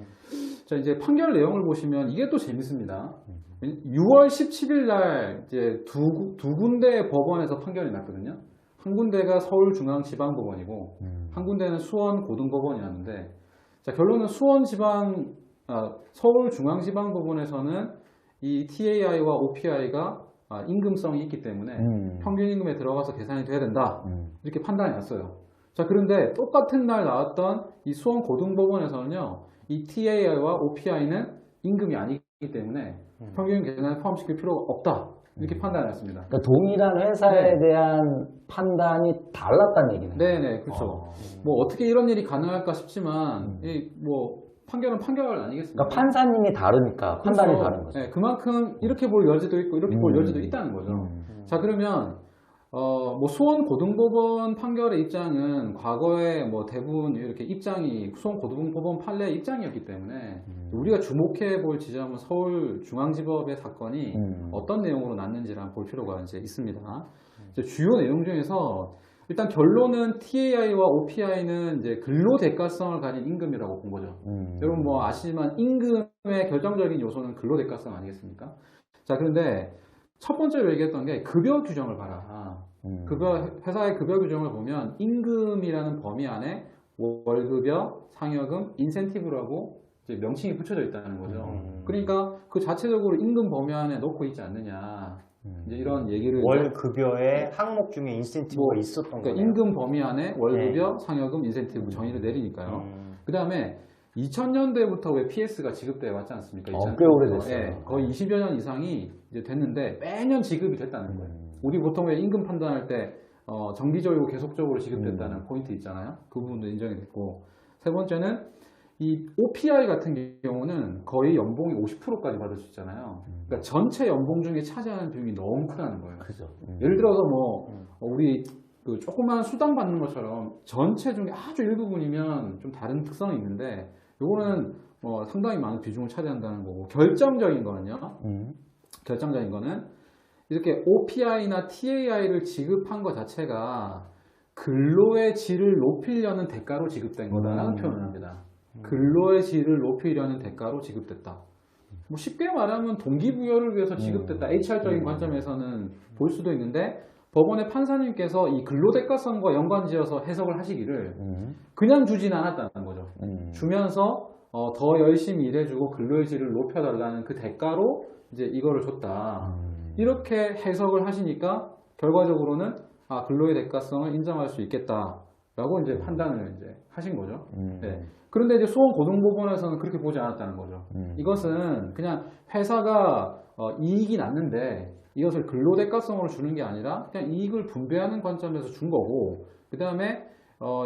자, 이제 판결 내용을 보시면 이게 또 재밌습니다. 6월 17일 날 이제 두 군데 법원에서 판결이 났거든요. 한 군데가 서울중앙지방법원이고, 한 군데는 수원고등법원이었는데, 자, 결론은 서울중앙지방법원에서는 이 TAI와 OPI가 임금성이 있기 때문에 평균 임금에 들어가서 계산이 돼야 된다. 이렇게 판단이 났어요. 자, 그런데 똑같은 날 나왔던 이 수원고등법원에서는요, 이 TAI와 OPI는 임금이 아니기 때문에 평균 계산에 포함시킬 필요가 없다. 이렇게 판단을 했습니다. 그러니까 동일한 회사에 대한 판단이 달랐다는 얘기네요. 네네, 그렇죠. 뭐 어떻게 이런 일이 가능할까 싶지만, 판결은 판결 아니겠습니까? 그러니까 판사님이 다르니까 판단이 그렇죠. 다른 거죠. 네, 그만큼 이렇게 볼 여지도 있고 이렇게 볼 여지도 있다는 거죠. 자, 그러면 수원고등법원 판결의 입장은 과거에 대부분 이렇게 입장이 수원고등법원 판례의 입장이었기 때문에 우리가 주목해 볼 지점은 서울중앙지법의 사건이 어떤 내용으로 났는지를 한번 볼 필요가 이제 있습니다. 이제 주요 내용 중에서 일단 결론은 TAI와 OPI는 이제 근로대가성을 가진 임금이라고 본 거죠. 여러분 아시지만 임금의 결정적인 요소는 근로대가성 아니겠습니까? 자, 그런데 첫 번째로 얘기했던 게 급여 규정을 봐라. 회사의 급여 규정을 보면 임금이라는 범위 안에 월급여, 상여금, 인센티브라고 이제 명칭이 붙여져 있다는 거죠. 그러니까 그 자체적으로 임금 범위 안에 넣고 있지 않느냐. 이제 이런 얘기를 월급여의 항목 중에 인센티브가 있었던 거예요. 임금 범위 안에 월급여, 상여금, 인센티브 정의를 내리니까요. 그 다음에 2000년대부터 왜 PS가 지급되어 왔지 않습니까? 꽤 오래됐어요. 네, 거의 20여 년 이상이 이제 됐는데 매년 지급이 됐다는 거예요. 우리 보통 왜 임금 판단할 때 정기적이고 계속적으로 지급됐다는 포인트 있잖아요. 그 부분도 인정이 됐고, 세 번째는 이 OPI 같은 경우는 거의 연봉이 50%까지 받을 수 있잖아요. 그러니까 전체 연봉 중에 차지하는 비용이 너무 크다는 거예요. 그죠. 예를 들어서 우리 그 조그만 수당 받는 것처럼 전체 중에 아주 일부분이면 좀 다른 특성이 있는데, 요거는 상당히 많은 비중을 차지한다는 거고, 결정적인 거는 이렇게 OPI나 TAI를 지급한 것 자체가 근로의 질을 높이려는 대가로 지급된 거다라는 표현을 합니다. 근로의 질을 높이려는 대가로 지급됐다. 쉽게 말하면 동기부여를 위해서 지급됐다. HR적인 관점에서는 볼 수도 있는데, 법원의 판사님께서 이 근로대가성과 연관지어서 해석을 하시기를 그냥 주지는 않았다는 거죠. 주면서 더 열심히 일해주고 근로의 질을 높여달라는 그 대가로 이제 이거를 줬다. 이렇게 해석을 하시니까 결과적으로는 근로의 대가성을 인정할 수 있겠다라고 이제 판단을 이제 하신 거죠. 네. 그런데 이제 수원고등법원에서는 그렇게 보지 않았다는 거죠. 이것은 그냥 회사가 이익이 났는데 이것을 근로대가성으로 주는 게 아니라 그냥 이익을 분배하는 관점에서 준 거고, 그 다음에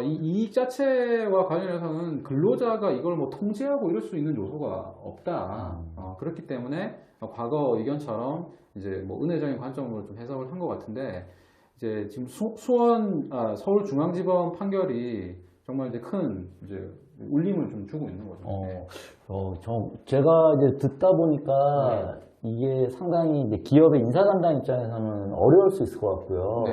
이 이익 자체와 관련해서는 근로자가 이걸 통제하고 이럴 수 있는 요소가 없다. 그렇기 때문에 과거 의견처럼 이제 은혜적인 관점으로 좀 해석을 한 것 같은데, 이제 지금 서울중앙지법 판결이 정말 이제 큰 울림을 좀 주고 있는 거죠. 제가 이제 듣다 보니까 이게 상당히 이제 기업의 인사 담당 입장에서는 어려울 수 있을 것 같고요.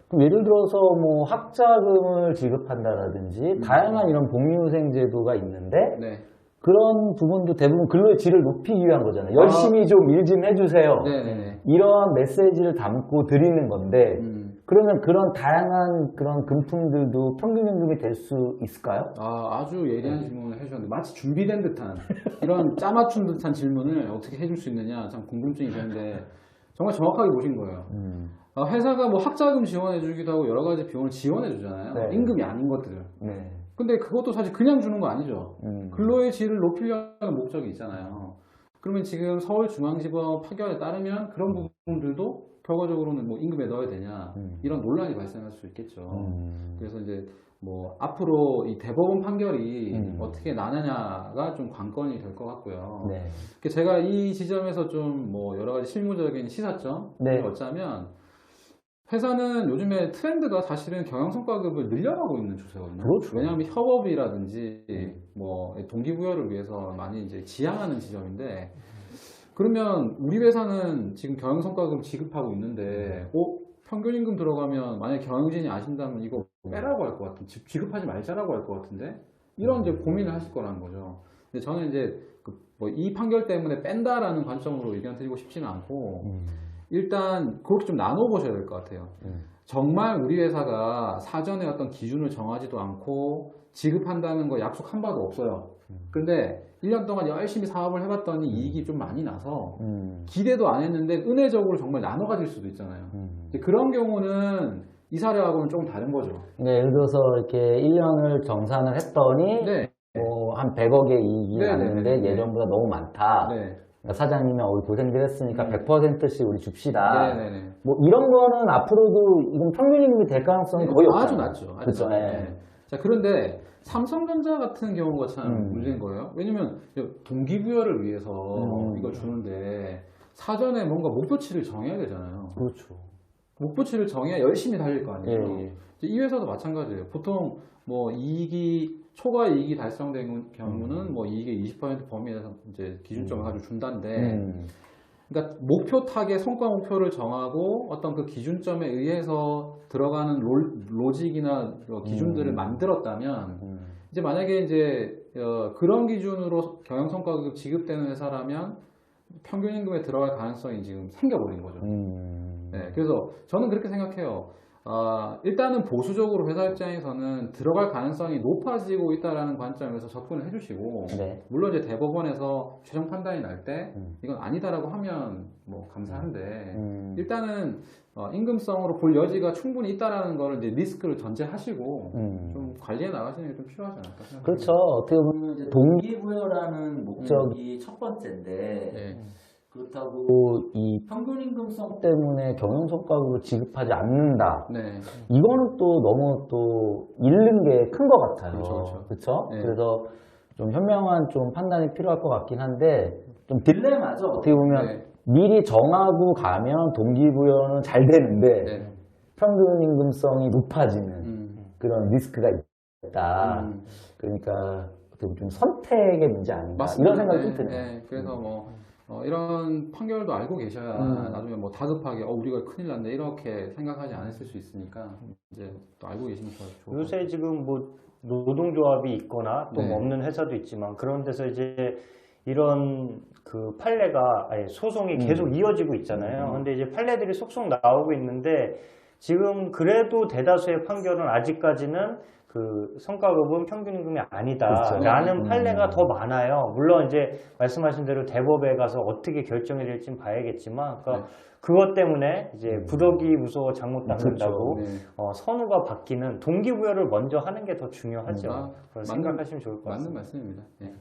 그럼 예를 들어서 학자금을 지급한다라든지 다양한 이런 복리후생 제도가 있는데 그런 부분도 대부분 근로의 질을 높이기 위한 거잖아요. 열심히 좀 일 좀 해주세요. 이러한 메시지를 담고 드리는 건데 그러면 그런 다양한 그런 금품들도 평균임금이 될 수 있을까요? 아주 예리한 질문을 해주셨는데 마치 준비된 듯한 이런 짜맞춘 듯한 질문을 어떻게 해줄 수 있느냐 참 궁금증이 있는데 정말 정확하게 보신 거예요. 회사가 뭐 학자금 지원해주기도 하고 여러 가지 비용을 지원해주잖아요. 네. 임금이 아닌 것들을. 네. 근데 그것도 사실 그냥 주는 거 아니죠. 근로의 질을 높이려는 목적이 있잖아요. 그러면 지금 서울중앙지법 판결에 따르면 그런 부분들도 결과적으로는 뭐 임금에 넣어야 되냐 이런 논란이 발생할 수 있겠죠. 그래서 이제 뭐 앞으로 이 대법원 판결이 어떻게 나느냐가 좀 관건이 될 것 같고요. 네. 제가 이 지점에서 좀 뭐 여러 가지 실무적인 시사점을 네. 얻자면 회사는 요즘에 트렌드가 사실은 경영성과급을 늘려가고 있는 추세거든요. 그렇죠. 왜냐하면 협업이라든지 뭐 동기부여를 위해서 많이 이제 지향하는 지점인데 그러면 우리 회사는 지금 경영성과급 지급하고 있는데 평균임금 들어가면 만약에 경영진이 아신다면 이거 빼라고 할 것 같은데 지급하지 말자라고 할 것 같은데 이런 이제 고민을 하실 거라는 거죠. 근데 저는 이제 뭐 이 판결 때문에 뺀다라는 관점으로 의견 드리고 싶지는 않고 일단 그렇게 좀 나눠보셔야 될 것 같아요. 정말 우리 회사가 사전에 어떤 기준을 정하지도 않고 지급한다는 거 약속한 바도 없어요. 근데 1년 동안 열심히 사업을 해봤더니 이익이 좀 많이 나서 기대도 안 했는데 은혜적으로 정말 나눠 가질 수도 있잖아요. 이제 그런 경우는 이 사례하고는 조금 다른 거죠. 네, 예를 들어서 이렇게 1년을 정산을 했더니 네. 한 100억의 이익이 네, 났는데 네, 네. 예전보다 너무 많다. 네. 그러니까 사장님이 우리 고생들 했으니까 100%씩 우리 줍시다. 네네네. 뭐 이런 거는 앞으로도 이건 평균임금이 될 가능성이 거의 아주 없잖아요. 낮죠. 아주 그렇죠. 낮죠. 네. 네. 자, 그런데 삼성전자 같은 경우가 참 문제인 거예요. 왜냐면 동기부여를 위해서 이걸 주는데 사전에 뭔가 목표치를 정해야 되잖아요. 그렇죠. 목표치를 정해야 열심히 달릴 거 아니에요. 예. 이 회사도 마찬가지예요. 보통 뭐 초과 이익이 달성된 경우는 뭐 이익의 20% 범위에서 이제 기준점을 가지고 준다는데 그러니까 목표 타겟 성과 목표를 정하고 어떤 그 기준점에 의해서 들어가는 로직이나 기준들을 만들었다면 이제 만약에 이제 그런 기준으로 경영성과급 지급되는 회사라면 평균임금에 들어갈 가능성이 지금 생겨버린 거죠. 네, 그래서 저는 그렇게 생각해요. 일단은 보수적으로 회사 입장에서는 들어갈 가능성이 높아지고 있다는 관점에서 접근을 해주시고 네. 물론 이제 대법원에서 최종 판단이 날 때 이건 아니다라고 하면 뭐 감사한데 일단은 임금성으로 볼 여지가 충분히 있다라는 거를 이제 리스크를 전제하시고 좀 관리해 나가시는 게 좀 필요하지 않을까 생각합니다. 그렇죠. 어떻게 보면 이제 동기부여라는 목적이 첫 번째인데 네. 그렇다고 이 평균임금성 때문에 경영성과급을 지급하지 않는다. 네. 이거는 또 너무 또 잃는 게 큰 것 같아요. 그렇죠. 그렇죠? 네. 그래서 좀 현명한 좀 판단이 필요할 것 같긴 한데 좀 딜레마죠. 어떻게 보면 네. 미리 정하고 가면 동기부여는 잘 되는데 네. 평균임금성이 높아지는 그런 리스크가 있다. 그러니까 어떻게 좀 선택의 문제 아닌가 맞습니다. 이런 생각이 좀 네, 드네요. 네. 그래서 뭐 이런 판결도 알고 계셔야 나중에 뭐 다급하게 우리가 큰일 났네 이렇게 생각하지 않으실 수 있으니까 이제 또 알고 계시면 좋을 것 같아요. 요새 지금 뭐 노동조합이 있거나 또 네. 없는 회사도 있지만 그런 데서 이제 이런 그 판례가 소송이 계속 이어지고 있잖아요. 근데 이제 판례들이 속속 나오고 있는데 지금 그래도 대다수의 판결은 아직까지는 그 성과급은 평균임금이 아니다라는 그렇죠. 판례가 더 많아요. 물론 이제 말씀하신 대로 대법에 가서 어떻게 결정이 될지는 봐야겠지만, 그러니까 그것 때문에 이제 부덕이 무서워 잘못 닦는다고 네. 선우가 바뀌는 동기부여를 먼저 하는 게 더 중요하죠. 그걸 생각하시면 좋을 것 맞는 같습니다. 말씀입니다. 네.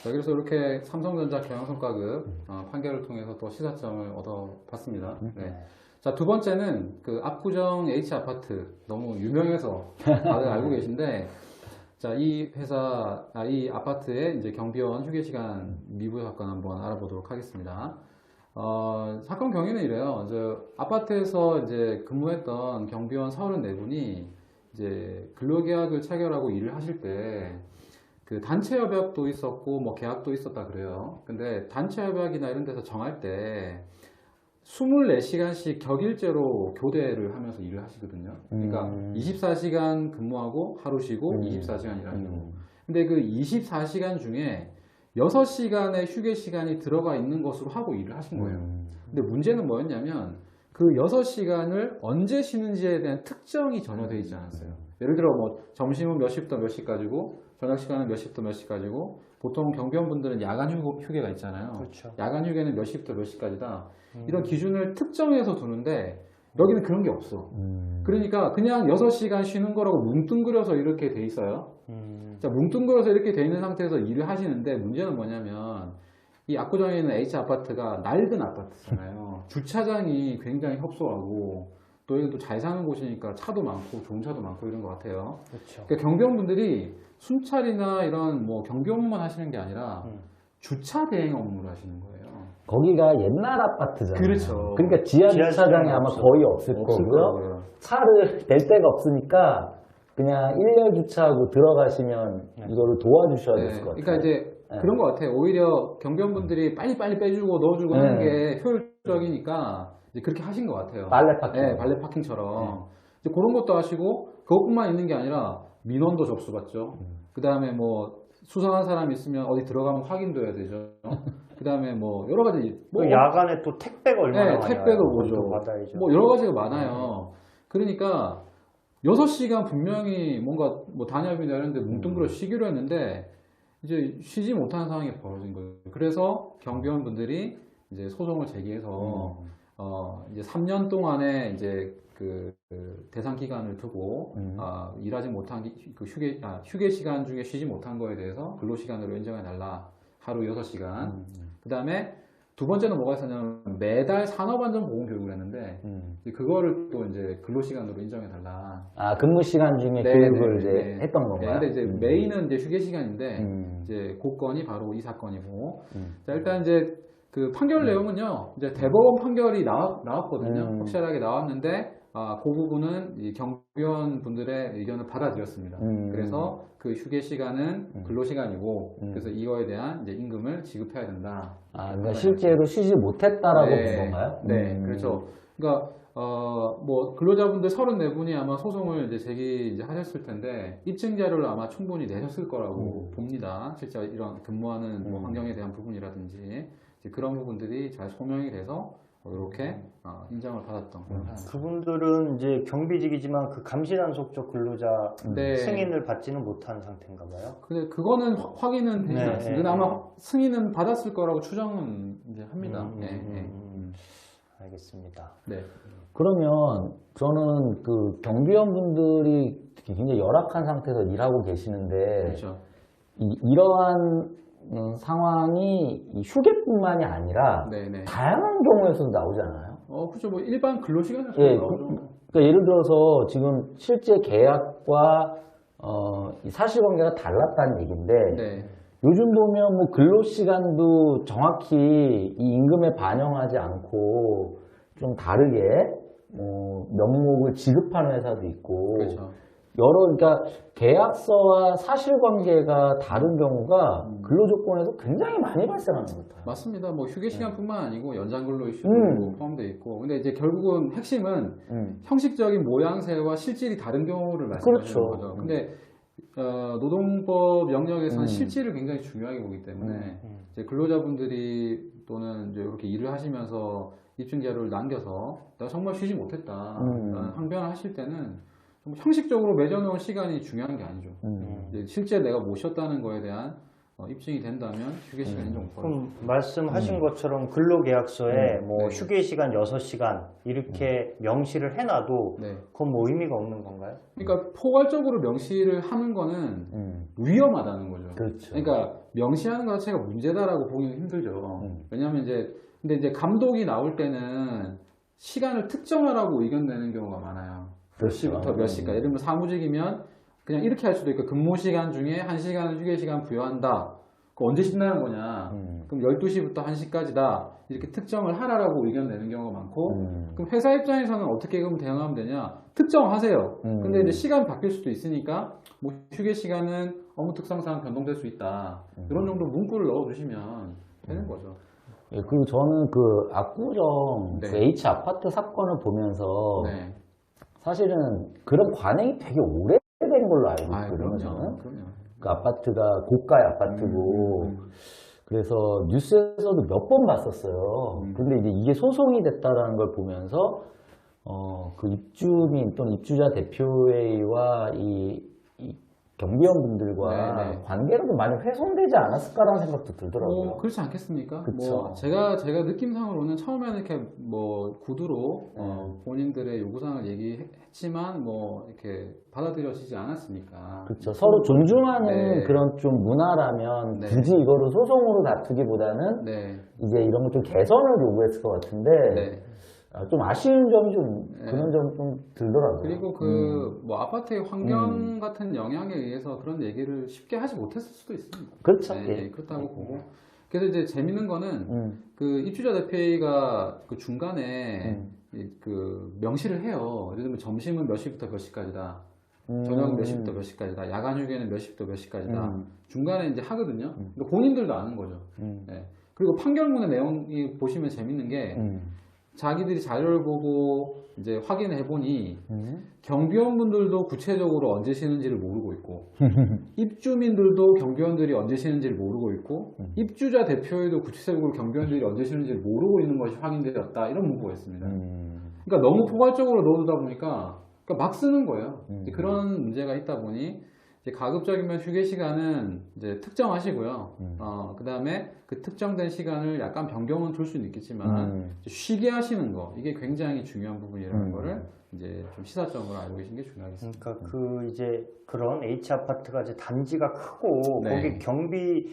자, 그래서 이렇게 삼성전자 경영성과급 판결을 통해서 또 시사점을 얻어봤습니다. 네. 자, 두 번째는 그 압구정 H아파트 너무 유명해서 다들 알고 계신데 자, 이 회사, 이 아파트의 이제 경비원 휴게 시간 미부 사건 한번 알아보도록 하겠습니다. 사건 경위는 이래요. 아파트에서 이제 근무했던 경비원 34분이 이제 근로계약을 체결하고 일을 하실 때 그 단체 협약도 있었고 뭐 계약도 있었다 그래요. 근데 단체 협약이나 이런 데서 정할 때 24시간씩 격일제로 교대를 하면서 일을 하시거든요. 그러니까 24시간 근무하고 하루 쉬고 24시간 일하시고. 근데 그 24시간 중에 6시간의 휴게 시간이 들어가 있는 것으로 하고 일을 하신 거예요. 근데 문제는 뭐였냐면 그 6시간을 언제 쉬는지에 대한 특정이 전혀 되어 있지 않았어요. 예를 들어 뭐 점심은 몇 시부터 몇 시까지고 저녁 시간은 몇 시부터 몇 시까지고 보통 경비원분들은 야간 휴게가 있잖아요. 그렇죠. 야간 휴게는 몇 시부터 몇 시까지다. 이런 기준을 특정해서 두는데 여기는 그런 게 없어. 그러니까 그냥 6시간 쉬는 거라고 뭉뚱그려서 이렇게 돼 있어요. 자, 뭉뚱그려서 이렇게 돼 있는 상태에서 일을 하시는데 문제는 뭐냐면 이 압구정에 있는 H아파트가 낡은 아파트잖아요. 주차장이 굉장히 협소하고 또 여기 또 잘 사는 곳이니까 차도 많고 좋은 차도 많고 이런 것 같아요. 그렇죠. 그러니까 경비원분들이 순찰이나 이런 뭐 경비 업무만 하시는 게 아니라 주차 대행 업무를 하시는 거예요. 거기가 옛날 아파트잖아요. 그렇죠. 그러니까 지하 주차장이 아마 없어. 거의 없을 없을 거고요. 거고요. 차를 댈 데가 없으니까 그냥 일렬 주차하고 들어가시면 이거를 도와주셔야 될 것 같아요. 그러니까 이제 그런 것 같아요. 오히려 경비원분들이 빨리빨리 빼주고 넣어주고 하는 게 효율적이니까 이제 그렇게 하신 것 같아요. 발레 파킹. 네, 발레 파킹처럼. 이제 그런 것도 하시고 그것뿐만 있는 게 아니라 민원도 접수받죠. 그 다음에 뭐 수상한 사람 있으면 어디 들어가면 확인도 해야 되죠. 그 다음에 뭐 여러 가지 또 야간에 또 택배가 얼마나 많아요. 택배도 보죠. 받아야죠. 뭐 여러 가지가 많아요. 그러니까 6시간 분명히 뭔가 뭐 단협이나 이런 데 뭉뚱그려 쉬기로 했는데 이제 쉬지 못하는 상황이 벌어진 거예요. 그래서 경비원분들이 이제 소송을 제기해서 이제 3년 동안에 이제 그 대상 기간을 두고 일하지 못한 그 휴게 시간 중에 쉬지 못한 거에 대해서 근로 시간으로 인정해 달라. 하루 6시간. 그다음에 두 번째는 뭐가 있었냐면 매달 산업안전보건 교육을 했는데 그거를 또 이제 근로 시간으로 인정해 달라. 아, 근무 시간 중에 교육을 이제 했던 건가요? 근데 이제 메인은 이제 휴게 시간인데 이제 그 건이 바로 이 사건이고. 자, 일단 이제 그 판결 내용은요. 이제 대법원 판결이 나왔거든요. 확실하게 나왔는데 그 부분은 이 경비원 분들의 의견을 받아들였습니다. 그래서 그 휴게 시간은 근로 시간이고 그래서 이거에 대한 이제 임금을 지급해야 된다. 아, 그러니까 실제로 쉬지 못했다라고 본 건가요? 네, 그렇죠. 그러니까 뭐 근로자분들 34분이 아마 소송을 이제 이제 하셨을 텐데 입증 자료를 아마 충분히 내셨을 거라고 봅니다. 실제 이런 근무하는 뭐 환경에 대한 부분이라든지 이제 그런 부분들이 잘 소명이 돼서 이렇게 인정을 받았던 그분들은 이제 경비직이지만 그 감시단속적 근로자 승인을 받지는 못한 상태인가 봐요. 근데 그거는 확인은 되지 않습니다. 근데 아마 승인은 받았을 거라고 추정은 이제 합니다. 알겠습니다. 네. 그러면 저는 그 경비원분들이 굉장히 열악한 상태에서 일하고 계시는데 그렇죠. 이러한 상황이 휴게뿐만이 아니라 네네. 다양한 경우에서도 나오잖아요. 그렇죠. 뭐 일반 근로시간에서 나오죠. 그러니까 예를 들어서 지금 실제 계약과 이 사실관계가 달랐다는 얘기인데 네. 요즘 보면 뭐 근로시간도 정확히 이 임금에 반영하지 않고 좀 다르게 명목을 지급하는 회사도 있고 그렇죠. 그러니까 계약서와 사실관계가 다른 경우가 근로조건에서 굉장히 많이 발생하는 것 같아요. 맞습니다. 뭐 휴게 시간뿐만 아니고 연장 근로 이슈도 포함되어 있고, 근데 이제 결국은 핵심은 형식적인 모양새와 실질이 다른 경우를 말씀하시는 그렇죠. 거죠. 근데 노동법 영역에서는 실질을 굉장히 중요하게 보기 때문에 이제 근로자분들이 또는 이제 이렇게 일을 하시면서 입증 자료를 남겨서 내가 정말 쉬지 못했다 라는 항변을 하실 때는 좀 형식적으로 맺어놓은 시간이 중요한 게 아니죠. 이제 실제 내가 못 쉬었다는 거에 대한 입증이 된다면 휴게 시간 인정 못 받죠. 그럼 말씀하신 것처럼 근로계약서에 뭐 휴게 시간 6시간 이렇게 명시를 해놔도 그건 뭐 의미가 없는 건가요? 그러니까 포괄적으로 명시를 하는 거는 위험하다는 거죠. 그렇죠. 그러니까 명시하는 것 자체가 문제다라고 보기는 힘들죠. 왜냐하면 근데 이제 감독이 나올 때는 시간을 특정하라고 의견 내는 경우가 많아요. 몇 시부터 몇 시까지. 예를 들면 사무직이면 그냥 이렇게 할 수도 있고 근무 시간 중에 1시간은 휴게 시간 부여한다. 그럼 언제 쉰다는 거냐? 그럼 12시부터 1시까지다. 이렇게 특정을 하라라고 의견 내는 경우가 많고 그럼 회사 입장에서는 어떻게 그럼 대응하면 되냐? 특정하세요. 근데 이제 시간 바뀔 수도 있으니까 뭐 휴게 시간은 업무 특성상 변동될 수 있다. 이런 정도 문구를 넣어주시면 되는 거죠. 예, 그리고 저는 그 압구정 그 H 아파트 사건을 보면서 사실은 그런 관행이 되게 오래된 걸로 알고 있거든요. 저는. 그럼요. 그 아파트가 고가의 아파트고 그래서 뉴스에서도 몇 번 봤었어요. 근데 이제 이게 소송이 됐다라는 걸 보면서 그 입주민 또는 입주자 대표회의와 이 경비원분들과 네네. 관계가 좀 많이 훼손되지 않았을까라는 생각도 들더라고요. 그렇지 않겠습니까? 그쵸. 뭐 제가 느낌상으로는 처음에는 이렇게 뭐 구두로 본인들의 요구사항을 얘기했지만 뭐 이렇게 받아들여지지 않았으니까. 그렇죠. 서로 존중하는 네. 그런 좀 문화라면 네. 굳이 이거를 소송으로 다투기보다는 네. 이제 이런 걸 좀 개선을 요구했을 것 같은데 네. 좀 아쉬운 점이 좀 네. 그런 점 좀 들더라고요. 그리고 뭐 아파트의 환경 같은 영향에 의해서 그런 얘기를 쉽게 하지 못했을 수도 있습니다. 그렇죠. 네, 예. 그렇다고 보고. 그래서 이제 재밌는 거는 그 입주자 대표회의가 그 중간에 그 명시를 해요. 예를 들면 점심은 몇 시부터 몇 시까지다. 저녁 몇 시부터 몇 시까지다. 야간 휴게는 몇 시부터 몇 시까지다. 중간에 이제 하거든요. 그러니까 본인들도 아는 거죠. 네. 그리고 판결문의 내용이 보시면 재밌는 게 자기들이 자료를 보고 이제 확인해 보니 경비원분들도 구체적으로 언제 쉬는지를 모르고 있고 입주민들도 경비원들이 언제 쉬는지를 모르고 있고 입주자 대표에도 구체적으로 경비원들이 언제 쉬는지를 모르고 있는 것이 확인되었다. 이런 문구가 있습니다. 그러니까 너무 포괄적으로 넣어두다 보니까 그러니까 막 쓰는 거예요. 이제 그런 문제가 있다 보니 이제 가급적이면 휴게 시간은 이제 특정하시고요. 그 다음에 그 특정된 시간을 약간 변경은 둘 수는 있겠지만 쉬게 하시는 거 이게 굉장히 중요한 부분이라는 거를 이제 좀 시사점으로 알고 계신 게 중요하겠습니다. 그러니까 그 이제 그런 H 아파트가 이제 단지가 크고 네. 거기 경비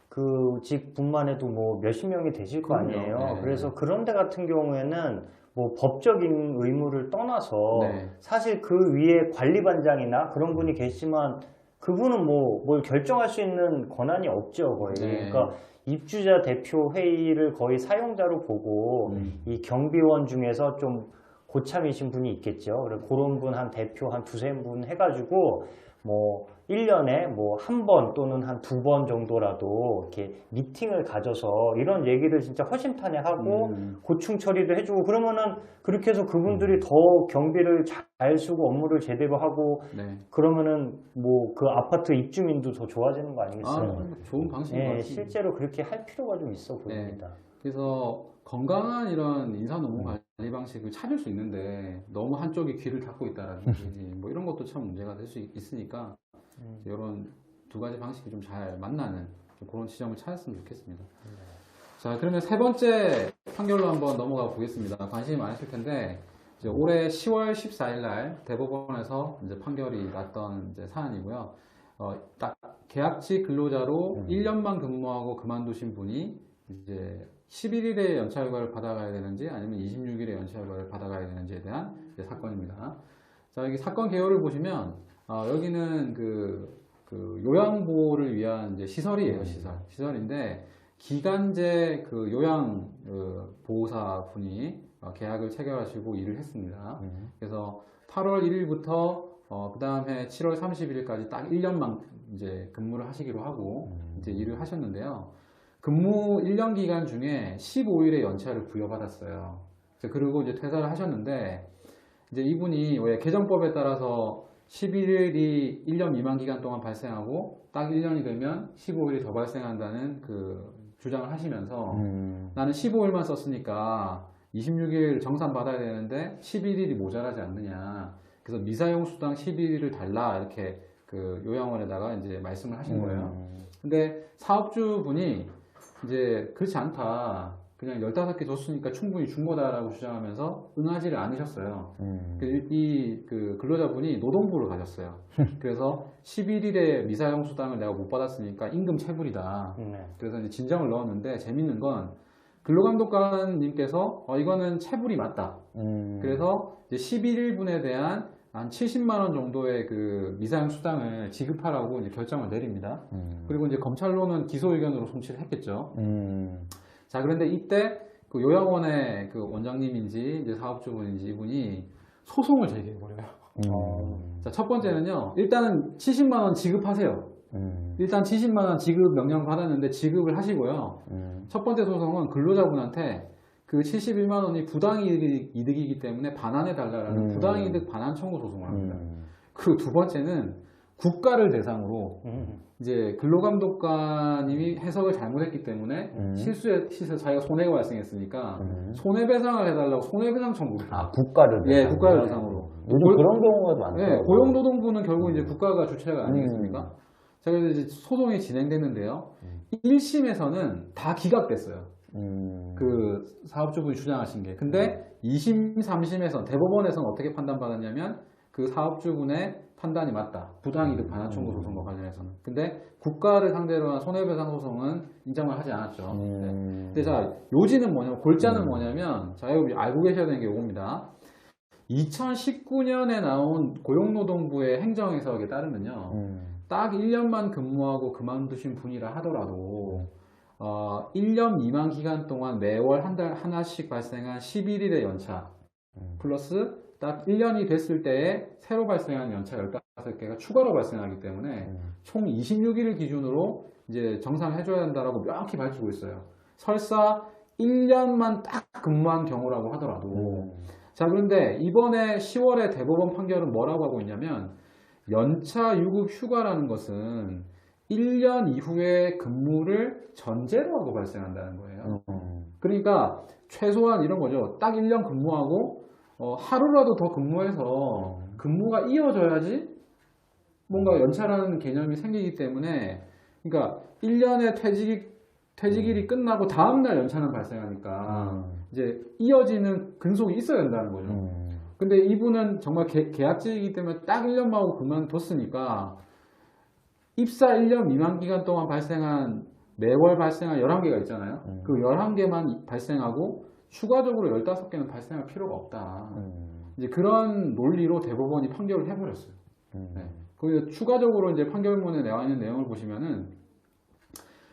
그 집뿐만 해도 뭐 몇십 명이 되실 거 그럼요. 아니에요. 네. 그래서 그런 데 같은 경우에는 뭐 법적인 의무를 떠나서 네. 사실 그 위에 관리반장이나 그런 분이 계시지만 그분은 뭐 뭘 결정할 수 있는 권한이 없죠, 거의. 네. 그러니까 입주자 대표 회의를 거의 사용자로 보고 이 경비원 중에서 좀 고참이신 분이 있겠죠. 그래서 그런 분 한 대표 한 두세 분 해가지고 뭐 1년에 뭐 한 번 또는 한 두 번 정도라도 이렇게 미팅을 가져서 이런 얘기를 진짜 허심탄회하고 고충 처리도 해주고 그러면은 그렇게 해서 그분들이 더 경비를 잘 쓰고 업무를 제대로 하고 네. 그러면은 뭐 그 아파트 입주민도 더 좋아지는 거 아니겠어요? 좋은 방식인 것 예, 같습니다. 실제로 그렇게 할 필요가 좀 있어 보입니다. 그래서 건강한 이런 인사노무 관리 방식을 찾을 수 있는데 너무 한쪽이 귀를 닫고 있다라든지 뭐 이런 것도 참 문제가 될 수 있으니까 이런 두 가지 방식이 좀 잘 만나는 좀 그런 지점을 찾았으면 좋겠습니다. 자, 그러면 세 번째 판결로 한번 넘어가 보겠습니다. 관심이 많으실 텐데 이제 올해 10월 14일 날 대법원에서 이제 판결이 났던 이제 사안이고요. 딱 계약직 근로자로 1년만 근무하고 그만두신 분이 이제 11일의 연차 휴가를 받아가야 되는지 아니면 26일의 연차 휴가를 받아가야 되는지에 대한 이제 사건입니다. 자, 여기 사건 개요를 보시면 여기는 그 요양보호를 위한 이제 시설이에요, 시설인데 기간제 그 요양 보호사 분이 계약을 체결하시고 일을 했습니다. 그래서 8월 1일부터 그 다음에 7월 30일까지 딱 1년만 이제 근무를 하시기로 하고 이제 일을 하셨는데요. 근무 1년 기간 중에 15일의 연차를 부여받았어요. 그리고 이제 퇴사를 하셨는데 이제 이분이 왜 개정법에 따라서 11일이 1년 미만 기간 동안 발생하고 딱 1년이 되면 15일이 더 발생한다는 그 주장을 하시면서 나는 15일만 썼으니까 26일 정산 받아야 되는데 11일이 모자라지 않느냐. 그래서 미사용 수당 11일을 달라 이렇게 그 요양원에다가 이제 말씀을 하신 거예요. 근데 사업주분이 이제 그렇지 않다. 그냥 15개 줬으니까 충분히 준 거다라고 주장하면서 응하지를 않으셨어요. 이 그 근로자분이 노동부를 가셨어요. 그래서 11일에 미사용 수당을 내가 못 받았으니까 임금 체불이다. 그래서 이제 진정을 넣었는데 재밌는 건 근로감독관님께서 이거는 체불이 맞다. 그래서 이제 11일분에 대한 한 70만 원 정도의 그 미사용 수당을 지급하라고 이제 결정을 내립니다. 그리고 이제 검찰로는 기소 의견으로 송치를 했겠죠. 자, 그런데 이때 그 요양원의 그 원장님인지 이제 사업주분인지 이분이 소송을 제기해버려요. 자, 첫 번째는요, 일단은 70만 원 지급하세요. 일단 70만 원 지급 명령 받았는데 지급을 하시고요. 첫 번째 소송은 근로자분한테 그 71만 원이 부당이득이기 때문에 반환해 달라라는 부당이득 반환 청구 소송을 합니다. 그리고 두 번째는 국가를 대상으로 이제 근로감독관님이 해석을 잘못했기 때문에 실수해서 자기가 손해가 발생했으니까 손해배상을 해달라고 손해배상 청구를 해요. 아, 국가를 예, 대상으로? 국가를 대상으로. 요즘 그런 경우가 많더라고요. 네, 고용노동부는 결국 이제 국가가 주체가 아니겠습니까? 자, 그래서 이제 소송이 진행됐는데요. 1심에서는 다 기각됐어요. 그 사업주분이 주장하신 게. 근데 2심, 3심에서 대법원에서는 어떻게 판단받았냐면 그 사업주분의 판단이 맞다. 부당이득 반환 청구 소송과 관련해서는. 근데 국가를 상대로 한 손해배상 소송은 인정을 하지 않았죠. 네. 근데 자, 요지는 뭐냐면, 골자는 뭐냐면, 자, 이거 알고 계셔야 되는 게 요겁니다. 2019년에 나온 고용노동부의 행정해석에 따르면요. 딱 1년만 근무하고 그만두신 분이라 하더라도 1년 미만 기간 동안 매월 한 달 하나씩 발생한 11일의 연차 플러스 딱 1년이 됐을 때에 새로 발생한 연차 15개가 추가로 발생하기 때문에 총 26일을 기준으로 이제 정산해줘야 한다라고 명확히 밝히고 있어요. 설사 1년만 딱 근무한 경우라고 하더라도 자, 그런데 이번에 10월에 대법원 판결은 뭐라고 하고 있냐면 연차 유급 휴가라는 것은 1년 이후에 근무를 전제로 하고 발생한다는 거예요. 그러니까 최소한 이런 거죠. 딱 1년 근무하고 하루라도 더 근무해서 근무가 이어져야지 뭔가 연차라는 개념이 생기기 때문에 그러니까 1년의 퇴직일이 끝나고 다음날 연차는 발생하니까 이제 이어지는 근속이 있어야 된다는 거죠. 근데 이분은 정말 계약직이기 때문에 딱 1년만 하고 그만뒀으니까 입사 1년 미만 기간 동안 발생한 매월 발생한 11개가 있잖아요. 그 11개만 발생하고 추가적으로 15개는 발생할 필요가 없다. 이제 그런 논리로 대법원이 판결을 해버렸어요. 네. 그리고 추가적으로 이제 판결문에 나와 있는 내용을 보시면은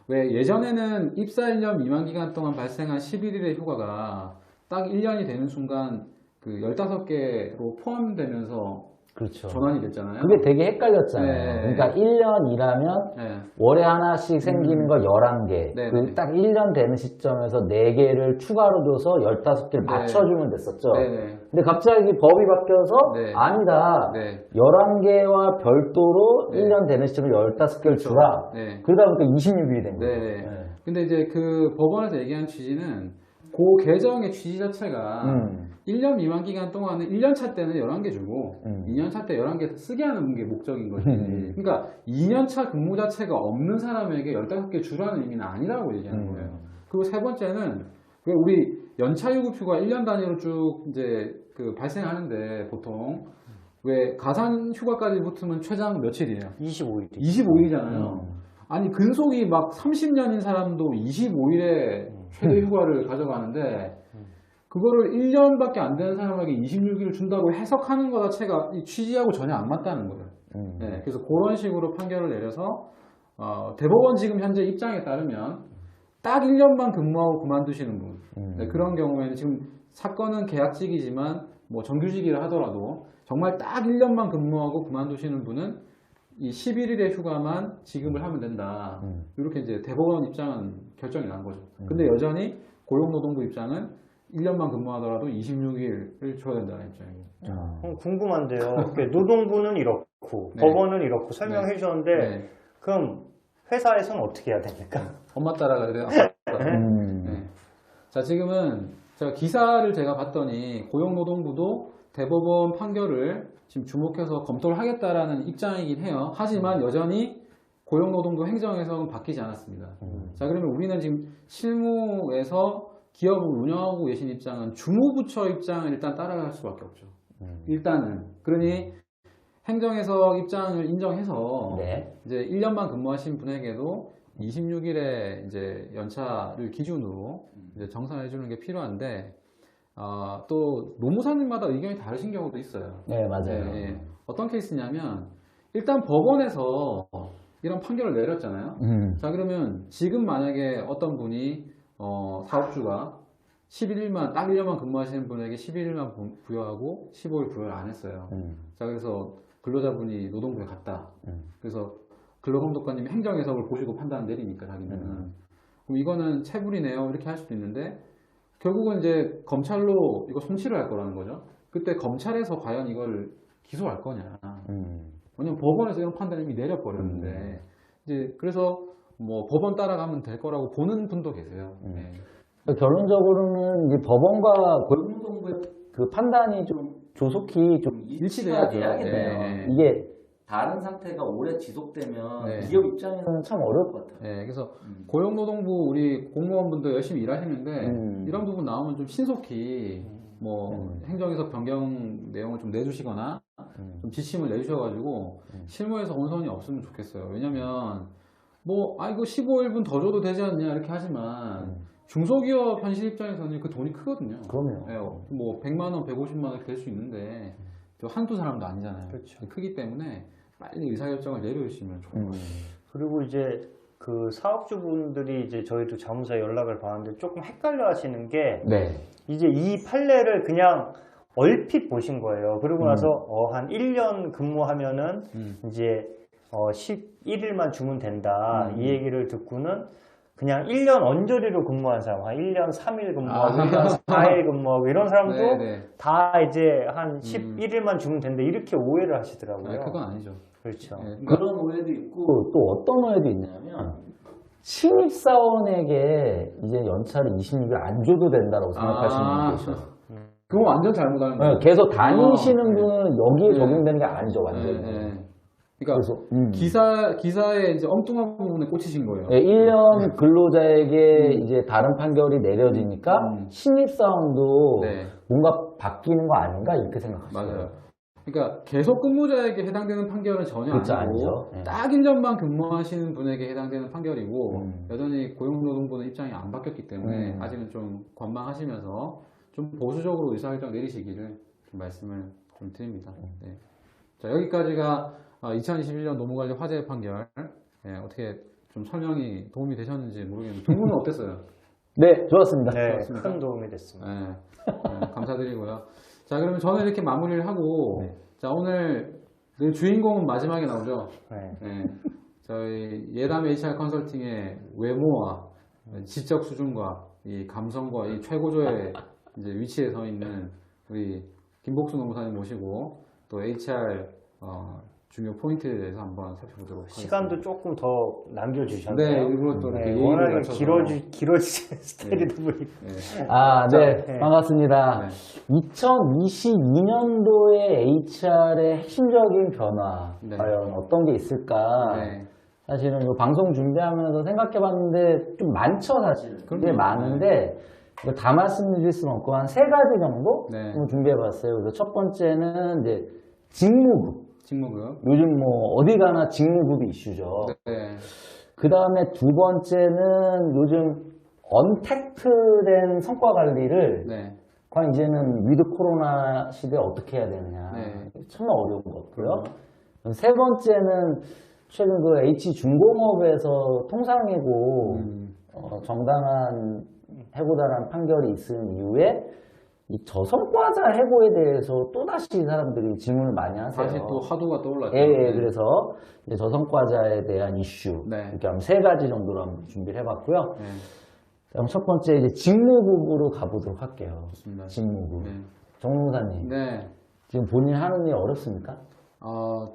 왜 예전에는 입사 1년 미만 기간 동안 발생한 11일의 휴가가 딱 1년이 되는 순간 그 15개로 포함되면서 그렇죠. 전환이 됐잖아요. 그게 되게 헷갈렸잖아요. 네. 그러니까 1년 일하면 네. 월에 하나씩 생기는 거 11개. 네. 그 딱 1년 되는 시점에서 4개를 추가로 줘서 15개를 맞춰주면 됐었죠. 네. 근데 갑자기 법이 바뀌어서 네. 아니다. 네. 11개와 별도로 네. 1년 되는 시점에 15개를 주라. 네. 그러다 보니까 26일이 된 거예요. 네. 네. 근데 이제 그 법원에서 얘기한 취지는 그 개정의 취지 자체가 1년 미만 기간 동안은 1년차 때는 11개 주고 2년차 때 11개 쓰게 하는 게 목적인 거지. 그러니까 2년차 근무 자체가 없는 사람에게 15개 주라는 의미는 아니라고 얘기하는 거예요. 그리고 세 번째는 왜 우리 연차 유급휴가 1년 단위로 쭉 이제 그 발생하는데 보통 왜 가산 휴가까지 붙으면 최장 며칠이에요? 25일. 25일이잖아요. 아니 근속이 막 30년인 사람도 25일에 최대 휴가를 가져가는데 그거를 1년밖에 안 되는 사람에게 26일을 준다고 해석하는 것 자체가 이 취지하고 전혀 안 맞다는 거예요. 네, 그래서 그런 식으로 판결을 내려서 대법원 지금 현재 입장에 따르면 딱 1년만 근무하고 그만두시는 분 네, 그런 경우에는 지금 사건은 계약직이지만 뭐 정규직이라 하더라도 정말 딱 1년만 근무하고 그만두시는 분은 이 11일의 휴가만 지급을 하면 된다. 이렇게 이제 대법원 입장은 결정이 난 거죠. 근데 여전히 고용노동부 입장은 1년만 근무하더라도 26일을 줘야 된다는 입장이에요. 궁금한데요. 노동부는 이렇고 네. 법원은 이렇고 설명해 네. 주셨는데 네. 그럼 회사에서는 어떻게 해야 됩니까? 엄마 따라가 그래요. 아빠 따라. 네. 자, 지금은 기사를 제가 봤더니 고용노동부도 대법원 판결을 지금 주목해서 검토를 하겠다라는 입장이긴 해요. 하지만 여전히 고용노동부 행정해석은 바뀌지 않았습니다. 자, 그러면 우리는 지금 실무에서 기업을 운영하고 계신 입장은 주무부처 입장을 일단 따라갈 수밖에 없죠. 일단은. 그러니 행정해석 입장을 인정해서 네. 이제 1년만 근무하신 분에게도 26일에 이제 연차를 기준으로 이제 정산해 주는 게 필요한데 또 노무사님마다 의견이 다르신 경우도 있어요. 네, 맞아요. 네. 어떤 케이스냐면 일단 법원에서 이런 판결을 내렸잖아요. 자, 그러면 지금 만약에 어떤 분이 사업주가 11일만 딱 1년만 근무하시는 분에게 11일만 부여하고 15일 부여를 안 했어요. 자, 그래서 근로자분이 노동부에 갔다. 그래서 근로감독관님이 행정해석을 보시고 판단을 내리니까 자기는 그럼 이거는 체불이네요 이렇게 할 수도 있는데 결국은 이제 검찰로 이거 송치를 할 거라는 거죠. 그때 검찰에서 과연 이걸 기소할 거냐. 왜냐면 법원에서 이런 판단을 이미 내려버렸는데 이제 그래서 뭐 법원 따라가면 될 거라고 보는 분도 계세요. 네. 그러니까 결론적으로는 이제 법원과 고용노동부의 그 판단이 좀 조속히 좀 일치돼야죠. 돼야겠네요. 네. 이게 다른 상태가 오래 지속되면 네. 기업 입장에서는 참 어려울 것 같아요. 네, 그래서 고용노동부 우리 공무원분들 열심히 일하시는데 이런 부분 나오면 좀 신속히 뭐 행정에서 변경 내용을 좀 내주시거나 좀 지침을 내주셔가지고 실무에서 혼선이 없으면 좋겠어요. 왜냐면 뭐 이거 15일분 더 줘도 되지 않냐 이렇게 하지만 중소기업 현실 입장에서는 그 돈이 크거든요. 그럼요. 네, 뭐 100만 원, 150만 원 될 수 있는데 또 한두 사람도 아니잖아요. 그렇죠. 크기 때문에 빨리 의사결정을 내려주시면 좋을 것 같아요. 그리고 이제 그 사업주분들이 이제 저희도 자문사에 연락을 받았는데 조금 헷갈려 하시는 게 네. 이제 이 판례를 그냥 얼핏 보신 거예요. 그러고 나서 한 1년 근무하면은 이제 11일만 주면 된다. 이 얘기를 듣고는 그냥 1년 언저리로 근무한 사람, 한 1년 3일 근무하고 1년 4일 근무하고 이런 사람도 네네. 다 이제 한 11일만 주면 된다. 이렇게 오해를 하시더라고요. 아니, 그건 아니죠. 그렇죠. 네, 그러니까 그런 오해도 있고 또 어떤 오해도 있냐면 신입사원에게 이제 연차를 26일 안 줘도 된다고 생각하시는 분이 계셔요. 그거 완전 잘못하는 거예요. 계속 다니시는 네. 분은 여기에 네. 적용되는 게 아니죠, 완전히. 네, 네. 그러니까 그래서 기사에 이제 엉뚱한 부분에 꽂히신 거예요. 1년 근로자에게 이제 다른 판결이 내려지니까 신입사원도 네. 뭔가 바뀌는 거 아닌가 이렇게 생각하시죠. 맞아요. 그러니까 계속 근무자에게 해당되는 판결은 전혀 그렇죠, 아니고 아니죠. 네. 딱 1년만 근무하시는 분에게 해당되는 판결이고 여전히 고용노동부는 입장이 안 바뀌었기 때문에 아직은 좀 관망하시면서 좀 보수적으로 의사결정 내리시기를 좀 말씀을 좀 드립니다. 네. 자, 여기까지가 2021년 노무관리 화재 판결 어떻게 좀 설명이 도움이 되셨는지 모르겠는데 종무는 어땠어요? 네, 좋았습니다. 네, 좋았습니다. 큰 도움이 됐습니다. 네, 감사드리고요. 자, 그러면 저는 이렇게 마무리를 하고 자, 오늘 늘 주인공은 마지막에 나오죠. 네. 저희 예담 HR 컨설팅의 외모와 지적 수준과 이 감성과 이 최고조의 이제 위치에 서 있는 우리 김복수 노무사님 모시고 또 HR 중요 포인트에 대해서 한번 살펴보도록 하겠습니다. 시간도 조금 더 남겨주셨네요. 네, 일부러 또 이렇게 예의를 워낙에 갖춰서. 길어지는 스타일이다 보니까. 네, 반갑습니다. 네. 2022년도의 HR의 핵심적인 변화, 네. 과연 어떤 게 있을까? 네. 사실은 이 방송 준비하면서 생각해 봤는데 좀 많죠, 사실. 꽤 그럼요. 많은데, 이거 다 말씀드릴 수는 없고, 한 3가지 정도 네. 한번 준비해 봤어요. 그래서 첫 번째는 이제 직무급. 직무급. 요즘 뭐 어디 가나 직무급이 이슈죠. 네. 그 다음에 두 번째는 요즘 언택트된 성과 관리를 네. 과연 이제는 위드 코로나 시대에 어떻게 해야 되느냐. 네. 정말 어려운 것 같고요. 세 번째는 최근 그 H중공업에서 통상해고 정당한 해고다라는 판결이 있은 이후에 이 저성과자 해고에 대해서 또다시 사람들이 질문을 많이 하세요. 다시 또 화두가 떠올랐죠. 예, 네. 그래서 이제 저성과자에 대한 이슈 네. 이렇게 한 3가지 정도로 한번 준비를 해봤고요. 네. 그럼 첫 번째 이제 직무급으로 가보도록 할게요. 좋습니다. 직무급. 네. 정무사님, 네. 지금 본인 하는 일 어렵습니까?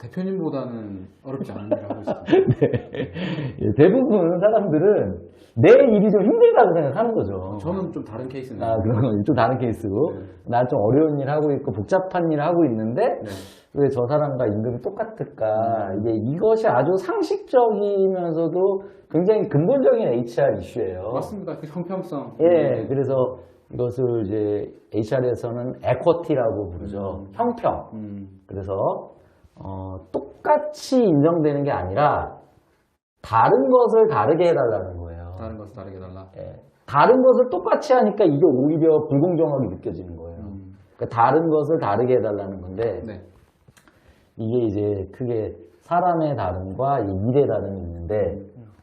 대표님보다는 어렵지 않은 일을 하고 있습니다. 예, 대부분 사람들은 내 일이 좀 힘들다고 생각하는 거죠. 저는 좀 다른 케이스네요. 그런 건 좀 다른 케이스고. 네. 난 좀 어려운 일 하고 있고 복잡한 일 하고 있는데 네. 왜 저 사람과 임금이 똑같을까? 이것이 아주 상식적이면서도 굉장히 근본적인 HR 이슈예요. 맞습니다. 그 형평성. 예, 그래서 이것을 이제 HR에서는 에쿼티라고 부르죠. 형평. 그래서 똑같이 인정되는 게 아니라 다른 것을 다르게 해달라는 거예요. 다른 것을 다르게 달라. 예. 다른 것을 똑같이 하니까 이게 오히려 불공정하게 느껴지는 거예요. 그러니까 다른 것을 다르게 해달라는 건데 네. 이게 이제 크게 사람의 다름과 이 일의 다름이 있는데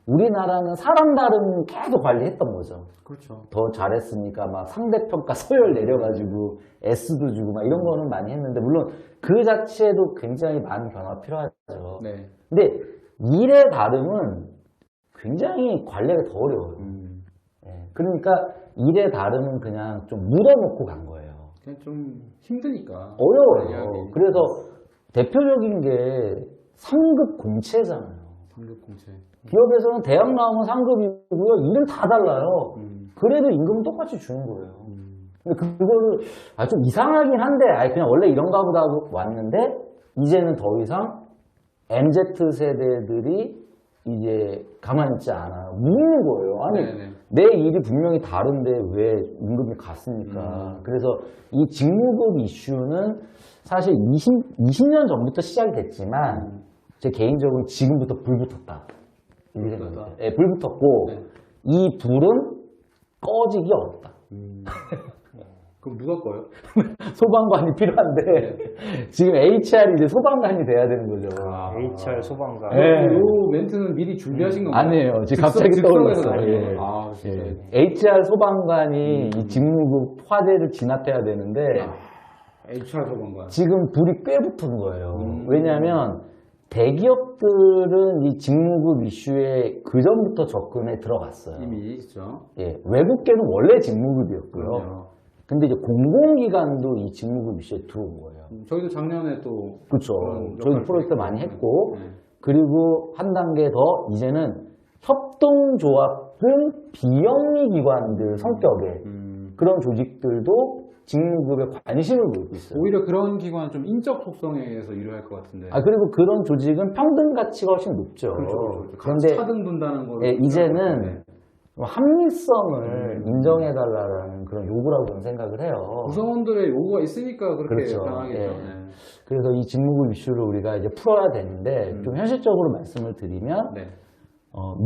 우리나라는 사람 다름 계속 관리했던 거죠. 그렇죠. 더 잘했으니까 막 상대평가 서열 내려가지고 S도 주고 막 이런 거는 많이 했는데 물론 그 자체도 굉장히 많은 변화가 필요하죠. 네. 근데 일의 다름은 굉장히 관리가 더 어려워요. 예, 그러니까 일의 다름은 그냥 좀 묻어놓고 간 거예요. 그냥 좀 힘드니까. 어려워요. 관리하기. 그래서 대표적인 게 상급 공채잖아요. 상급 공채. 기업에서는 대학 나오면 상급이고요. 일은 다 달라요. 그래도 임금은 똑같이 주는 거예요. 근데 그거를 좀 이상하긴 한데 그냥 원래 이런가 보다 하고 왔는데 이제는 더 이상 MZ 세대들이 이제 가만히 있지 않아요. 묻는 거예요. 아니 네네. 내 일이 분명히 다른데 왜 임금이 갔습니까? 그래서 이 직무급 이슈는 사실 20년 전부터 시작이 됐지만 제 개인적으로 지금부터 불 붙었다. 이렇게 생각해요. 네, 불 붙었고 네. 이 불은 꺼지기 어렵다. 그럼 누가 꺼요? 소방관이 필요한데 지금 HR이 이제 소방관이 돼야 되는 거죠. HR 소방관. 네. 요 멘트는 미리 준비하신 건가요? 아니에요. 지금 갑자기 떠올랐어요. 나온 예. 거예요? 아, 진짜. HR 소방관이 이 직무급 화제를 진압해야 되는데 HR 소방관. 지금 불이 꽤 붙은 거예요. 왜냐하면 대기업들은 이 직무급 이슈에 그 전부터 접근에 들어갔어요. 이미 있죠. 예, 외국계는 원래 직무급이었고요. 그럼요. 근데 이제 공공기관도 이 직무급 이슈에 들어온 거예요. 저희도 작년에 또 그렇죠. 그런 저희 역할을 프로젝트 했고. 많이 했고, 네. 그리고 한 단계 더 이제는 협동조합 등 비영리 기관들 성격의 그런 조직들도 직무급에 관심을 보이고 있어요. 오히려 그런 기관은 좀 인적 속성에 의해서 일을 할 것 같은데. 그리고 그런 조직은 평등 가치가 훨씬 높죠. 그렇죠. 그런데 차등 둔다는 거를. 예, 이제는 합리성을 인정해달라는 그런 요구라고 저는 생각을 해요. 구성원들의 요구가 있으니까 그렇게 그렇죠. 변하겠죠. 예. 네. 그래서 이 직무급 이슈를 우리가 이제 풀어야 되는데 좀 현실적으로 말씀을 드리면 네.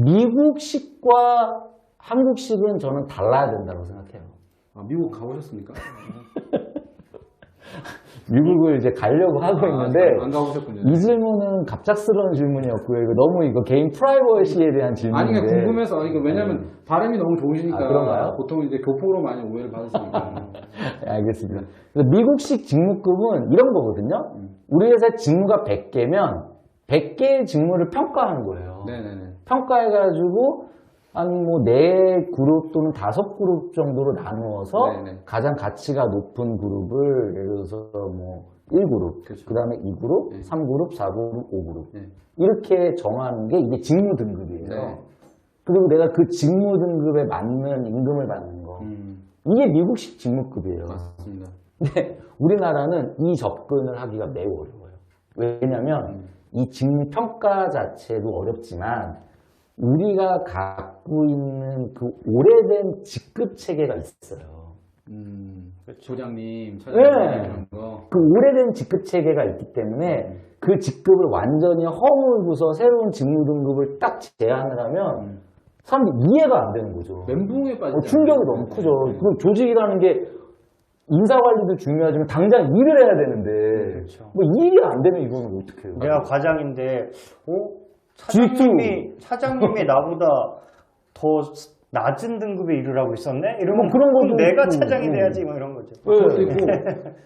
미국식과 한국식은 저는 달라야 된다고 생각해요. 미국 가보셨습니까? 미국을 이제 가려고 하고 있는데 안 가보셨군요. 이 질문은 갑작스러운 질문이었고요. 이거 너무 개인 프라이버시에 대한 아니, 질문인데. 그러니까 궁금해서. 왜냐면 발음이 너무 좋으시니까. 그런가요? 보통 이제 교포로 많이 오해를 받으시니까. 네, 알겠습니다. 그래서 미국식 직무급은 이런 거거든요. 우리 회사 직무가 100개면 100개의 직무를 평가하는 거예요. 네네네. 평가해가지고 한 뭐 4그룹 또는 5그룹 정도로 나누어서 네네. 가장 가치가 높은 그룹을 예를 들어서 뭐 1그룹, 그렇죠. 그 다음에 2그룹, 네. 3그룹, 4그룹, 5그룹 네. 이렇게 정하는 게 이게 직무 등급이에요. 네. 그리고 내가 그 직무 등급에 맞는 임금을 받는 거. 이게 미국식 직무급이에요. 맞습니다. 근데 우리나라는 이 접근을 하기가 매우 어려워요. 왜냐하면 이 직무 평가 자체도 어렵지만 우리가 갖고 있는 그 오래된 직급 체계가 있어요. 조장님, 네. 차장님 이런 거. 그 오래된 직급 체계가 있기 때문에 그 직급을 완전히 허물고서 새로운 직무 등급을 딱 제안을 하면 사람들이 이해가 안 되는 거죠. 멘붕에 빠지죠. 충격이 너무 크죠. 그럼 조직이라는 게 인사관리도 중요하지만 당장 일을 해야 되는데 그렇죠. 뭐 일이 안 되면 이거는 어떻게 해요? 내가 과장인데, G2. 차장님이 나보다 더 낮은 등급의 일을 하고 있었네? 이러면 그런 그럼 것도 내가 있고, 차장이 돼야지, 뭐 이런 거죠. 그것도 있고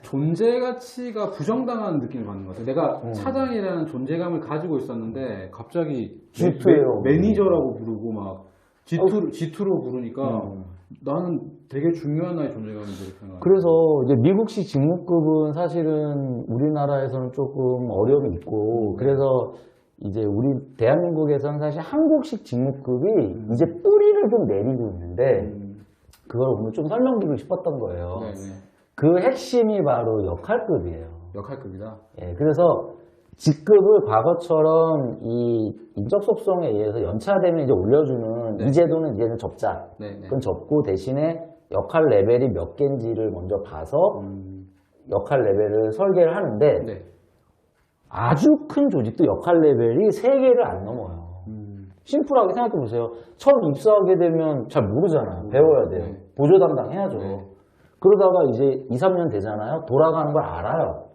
존재 가치가 부정당하는 느낌을 받는 것 같아요. 내가 차장이라는 존재감을 가지고 있었는데 갑자기 G2예요. 매니저라고 부르고 막 G2로 부르니까 나는 되게 중요한 나의 존재감인데 이렇게 생각해요. 그래서 이제 미국식 직무급은 사실은 우리나라에서는 조금 어려움이 있고 그래서 이제 우리 대한민국에서는 사실 한국식 직무급이 이제 뿌리를 좀 내리고 있는데 그걸 오늘 좀 설명드리고 싶었던 거예요. 네네. 그 핵심이 바로 역할급이에요. 역할급이다. 예, 그래서 직급을 과거처럼 이 인적 속성에 의해서 연차되면 이제 올려주는 이 제도는 이제는 접자. 네네. 그건 접고 대신에 역할 레벨이 몇 개인지를 먼저 봐서 역할 레벨을 설계를 하는데 네. 아주 큰 조직도 역할 레벨이 3개를 안 넘어요. 심플하게 생각해 보세요. 처음 입사하게 되면 잘 모르잖아요. 배워야 돼요. 네. 보조 담당 해야죠. 네. 그러다가 이제 2, 3년 되잖아요. 돌아가는 걸 알아요.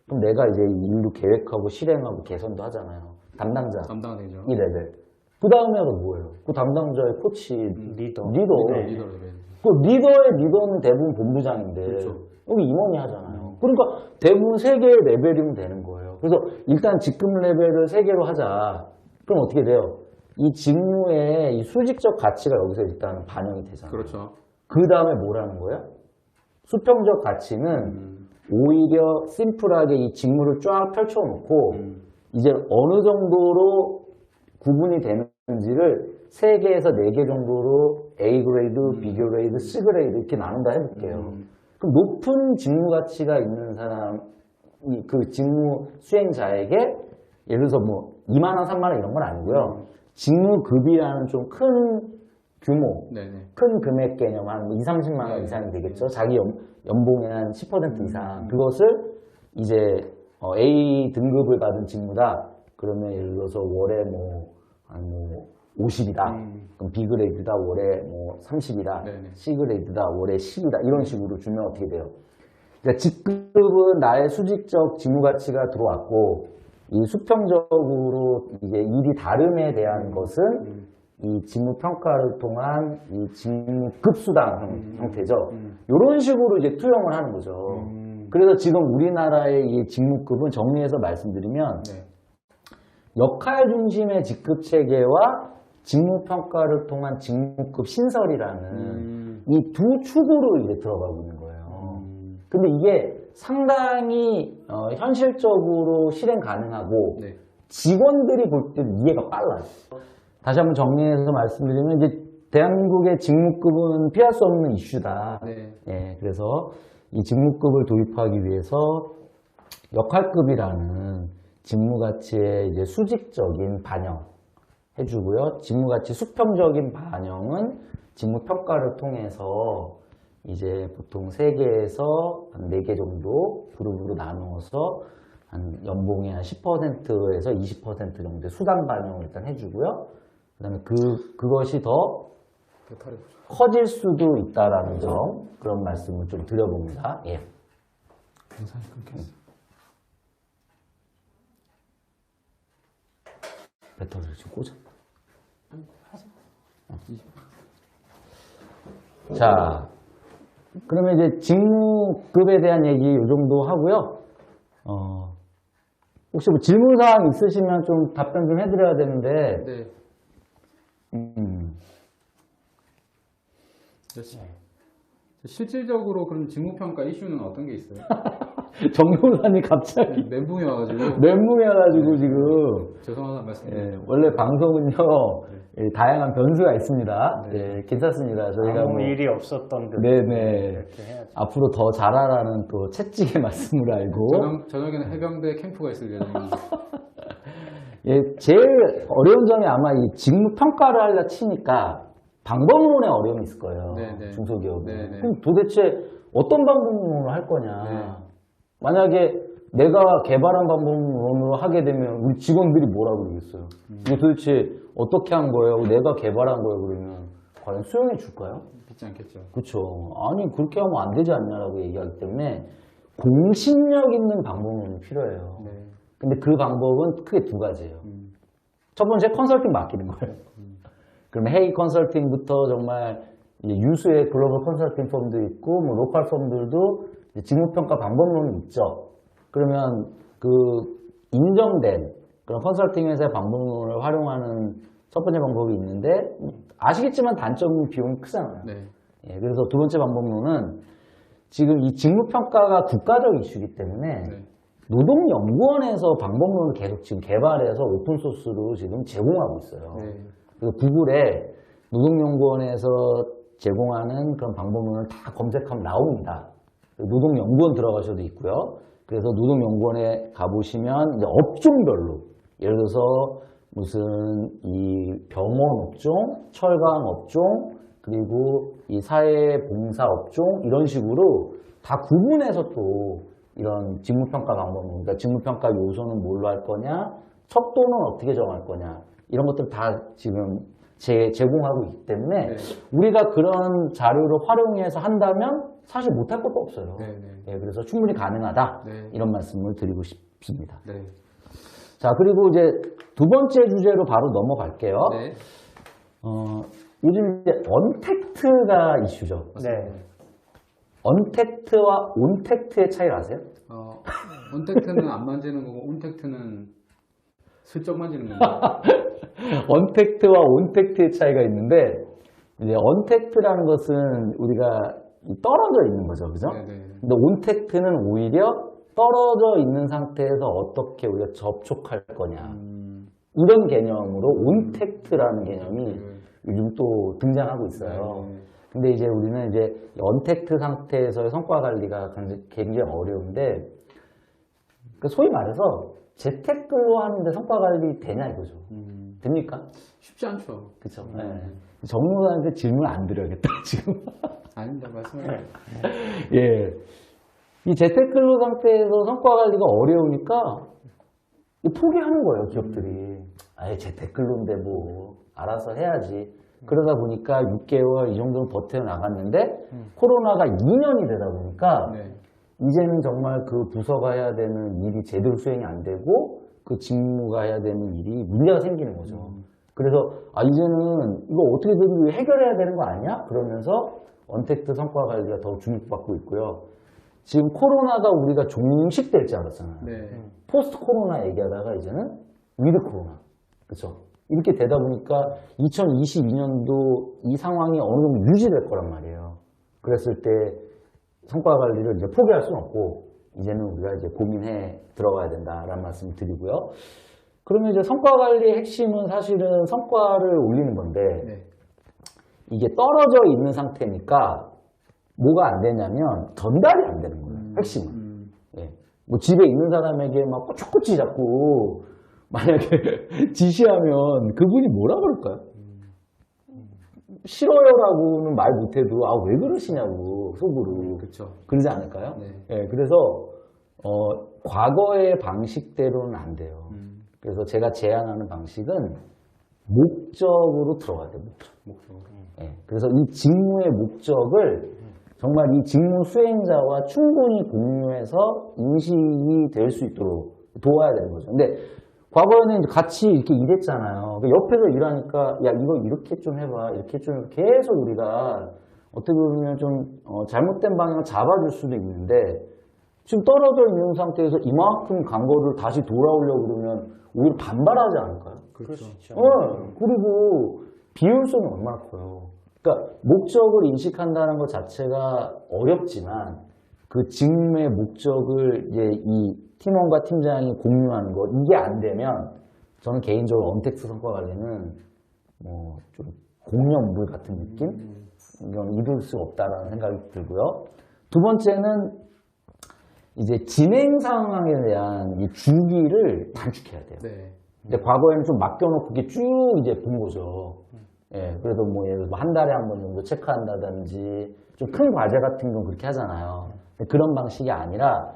그럼 내가 이제 일도 계획하고 실행하고 개선도 하잖아요. 담당자. 담당되죠. 이 레벨. 그 다음에가 뭐예요? 그 담당자의 코치, 리더. 리더. 리더 레벨. 그 리더의 리더는 대부분 본부장인데 그렇죠. 여기 임원이 하잖아요. 그러니까 대부분 3개의 레벨이면 되는 거예요. 그래서 일단 직급 레벨을 3개로 하자. 그럼 어떻게 돼요? 이 직무의 이 수직적 가치가 여기서 일단 반영이 되잖아요. 그렇죠. 그 다음에 뭐라는 거예요? 수평적 가치는 오히려 심플하게 이 직무를 쫙 펼쳐놓고 이제 어느 정도로 구분이 되는지를 3개에서 4개 정도로 A 그레이드, B 그레이드, C 그레이드 이렇게 나눈다 해볼게요. 그럼 높은 직무 가치가 있는 사람, 그 직무 수행자에게 예를 들어서 뭐 2만 원, 3만 원 이런 건 아니고요. 직무급이라는 좀 큰 규모, 큰 금액 개념 한 2, 30만 원 이상이 되겠죠. 자기 연봉의 한 10% 이상. 그것을 이제 A 등급을 받은 직무다. 그러면 예를 들어서 월에 한 50이다. 그럼 B 그레이드다 월에 30이다. C 그레이드다 월에 10이다. 이런 식으로 주면 어떻게 돼요? 그러니까 직급은 나의 수직적 직무 가치가 들어왔고, 이 수평적으로 이제 일이 다름에 대한 것은 이 직무 평가를 통한 이 직무급 수당 형태죠. 이런 식으로 이제 투영을 하는 거죠. 그래서 지금 우리나라의 이 직무급은 정리해서 말씀드리면 역할 중심의 직급 체계와 직무 평가를 통한 직무급 신설이라는 이 두 축으로 이제 들어가고 있는 거예요. 근데 이게 상당히 현실적으로 실행 가능하고 직원들이 볼 때 이해가 빨라요. 다시 한번 정리해서 말씀드리면 이제 대한민국의 직무급은 피할 수 없는 이슈다. 그래서 이 직무급을 도입하기 위해서 역할급이라는 직무가치의 이제 수직적인 반영 해주고요. 직무가치 수평적인 반영은 직무평가를 통해서 이제 보통 3개에서 한 4개 정도 그룹으로 나누어서 한 연봉의 한 10%에서 20% 정도의 수당 반영을 일단 해주고요. 그 다음에 그것이 더 커질 수도 있다라는 점, 그런 말씀을 좀 드려봅니다. 예. 영상이 끊겼어. 배터리를 지금 꽂아. 자, 그러면 이제 직무급에 대한 얘기 이 정도 하고요. 혹시 뭐 질문사항 있으시면 좀 답변 좀 해드려야 되는데. 실질적으로 그럼 직무평가 이슈는 어떤 게 있어요? 정론사님 갑자기 멘붕이 와가지고. 멘붕이 와가지고 지금. 죄송하다 말씀드립니다. 원래 방송은요, 다양한 변수가 있습니다. 괜찮습니다. 저희가 아무 일이 없었던 듯. 네네. 이렇게 해야죠. 앞으로 더 잘하라는 또 채찍의 말씀을 알고. 저녁에는 해병대 캠프가 있을 예정입니다. 제일 어려운 점이 아마 이 직무 평가를 하려 치니까 방법론에 어려움이 있을 거예요. 중소기업은. 그럼 도대체 어떤 방법론을 할 거냐. 만약에 내가 개발한 방법론으로 하게 되면 우리 직원들이 뭐라고 그러겠어요. 이거 도대체 어떻게 한 거예요? 내가 개발한 거예요? 그러면 과연 수용해 줄까요? 믿지 않겠죠. 그렇죠. 아니 그렇게 하면 안 되지 않냐라고 얘기하기 때문에 공신력 있는 방법론이 필요해요. 근데 그 방법은 크게 2가지예요. 첫 번째 컨설팅 맡기는 거예요. 그러면 헤이 컨설팅부터 정말 유수의 글로벌 컨설팅 펌도 있고 뭐 로컬 펌들도 직무평가 방법론이 있죠. 그러면 그 인정된 그런 컨설팅 회사의 방법론을 활용하는 첫 번째 방법이 있는데 아시겠지만 단점은 비용이 크잖아요. 그래서 2번째 방법론은 지금 이 직무평가가 국가적 이슈이기 때문에 노동연구원에서 방법론을 계속 지금 개발해서 오픈소스로 지금 제공하고 있어요. 그래서 구글에 노동연구원에서 제공하는 그런 방법론을 다 검색하면 나옵니다. 노동연구원 들어가셔도 있고요. 그래서 노동연구원에 가보시면 이제 업종별로 예를 들어서 무슨 이 병원 업종, 철강 업종, 그리고 이 사회봉사 업종 이런 식으로 다 구분해서 또 이런 직무평가 방법론, 그러니까 직무평가 요소는 뭘로 할 거냐, 척도는 어떻게 정할 거냐 이런 것들 다 지금 제공하고 있기 때문에 우리가 그런 자료를 활용해서 한다면 사실 못할 것도 없어요. 그래서 충분히 가능하다 이런 말씀을 드리고 싶습니다. 자, 그리고 이제 2번째 주제로 바로 넘어갈게요. 요즘 이제 언택트가 이슈죠. 언택트와 온택트의 차이를 아세요? 언택트는 안 만지는 거고 온택트는 슬쩍 만지는 겁니다. 언택트와 온택트의 차이가 있는데 이제 언택트라는 것은 우리가 떨어져 있는 거죠, 그죠? 근데 온택트는 오히려 떨어져 있는 상태에서 어떻게 우리가 접촉할 거냐. 이런 개념으로 온택트라는 개념이 요즘 또 등장하고 있어요. 근데 이제 우리는 이제 언택트 상태에서의 성과 관리가 굉장히 어려운데, 그 소위 말해서 재테크로 하는데 성과 관리 되냐 이거죠. 됩니까? 쉽지 않죠. 그쵸. 네. 전문가한테 질문 안 드려야겠다, 지금. 아닙니다. 말씀을. 예. 이 재테크로 상태에서 성과 관리가 어려우니까 포기하는 거예요, 기업들이. 아예 재테크로인데 뭐, 알아서 해야지. 그러다 보니까 6개월 이 정도는 버텨나갔는데, 코로나가 2년이 되다 보니까, 네. 이제는 정말 그 부서가 해야 되는 일이 제대로 수행이 안 되고, 그 직무가 해야 되는 일이 문제가 생기는 거죠. 그래서, 이제는 이거 어떻게든 해결해야 되는 거 아니야? 그러면서 언택트 성과 관리가 더 주목받고 있고요. 지금 코로나가 우리가 종식될 줄 알았잖아요. 네. 포스트 코로나 얘기하다가 이제는 위드 코로나. 그렇죠? 이렇게 되다 보니까 2022년도 이 상황이 어느 정도 유지될 거란 말이에요. 그랬을 때 성과 관리를 이제 포기할 수는 없고, 이제는 우리가 이제 고민해 들어가야 된다라는 말씀을 드리고요. 그러면 이제 성과 관리의 핵심은 사실은 성과를 올리는 건데, 네. 이게 떨어져 있는 상태니까 뭐가 안 되냐면 전달이 안 되는 거예요. 핵심은. 예. 뭐 집에 있는 사람에게 막 꼬치꼬치 자꾸 만약에 지시하면 그분이 뭐라 그럴까요? 싫어요라고는 말 못해도 왜 그러시냐고 속으로. 그렇죠. 그러지 않을까요? 네. 예, 그래서 과거의 방식대로는 안 돼요. 그래서 제가 제안하는 방식은 목적으로 들어가야 돼요. 목적. 예, 그래서 이 직무의 목적을 정말 이 직무 수행자와 충분히 공유해서 인식이 될 수 있도록 도와야 되는 거죠. 근데 과거에는 이제 같이 이렇게 일했잖아요. 옆에서 일하니까 야 이거 이렇게 좀 해봐, 이렇게 좀 계속 우리가 어떻게 보면 좀 잘못된 방향을 잡아줄 수도 있는데 지금 떨어져 있는 상태에서 이만큼 간 거를 다시 돌아오려고 그러면 오히려 반발하지 않을까요? 그럴 수 있죠. 그리고 비효율성이 얼마나 커요. 그러니까 목적을 인식한다는 것 자체가 어렵지만 그 직무의 목적을 이제 이 팀원과 팀장이 공유하는 것 이게 안 되면 저는 개인적으로 언택트 성과 관리는 뭐 좀 공연물 같은 느낌? 이건 이룰 수 없다라는 생각이 들고요. 두 번째는 이제 진행 상황에 대한 이 주기를 단축해야 돼요. 네. 근데 과거에는 좀 맡겨놓고 이게 쭉 이제 본 거죠. 예, 그래도 뭐 예를 들어 한 달에 한 번 정도 체크한다든지 좀 큰 과제 같은 건 그렇게 하잖아요. 그런 방식이 아니라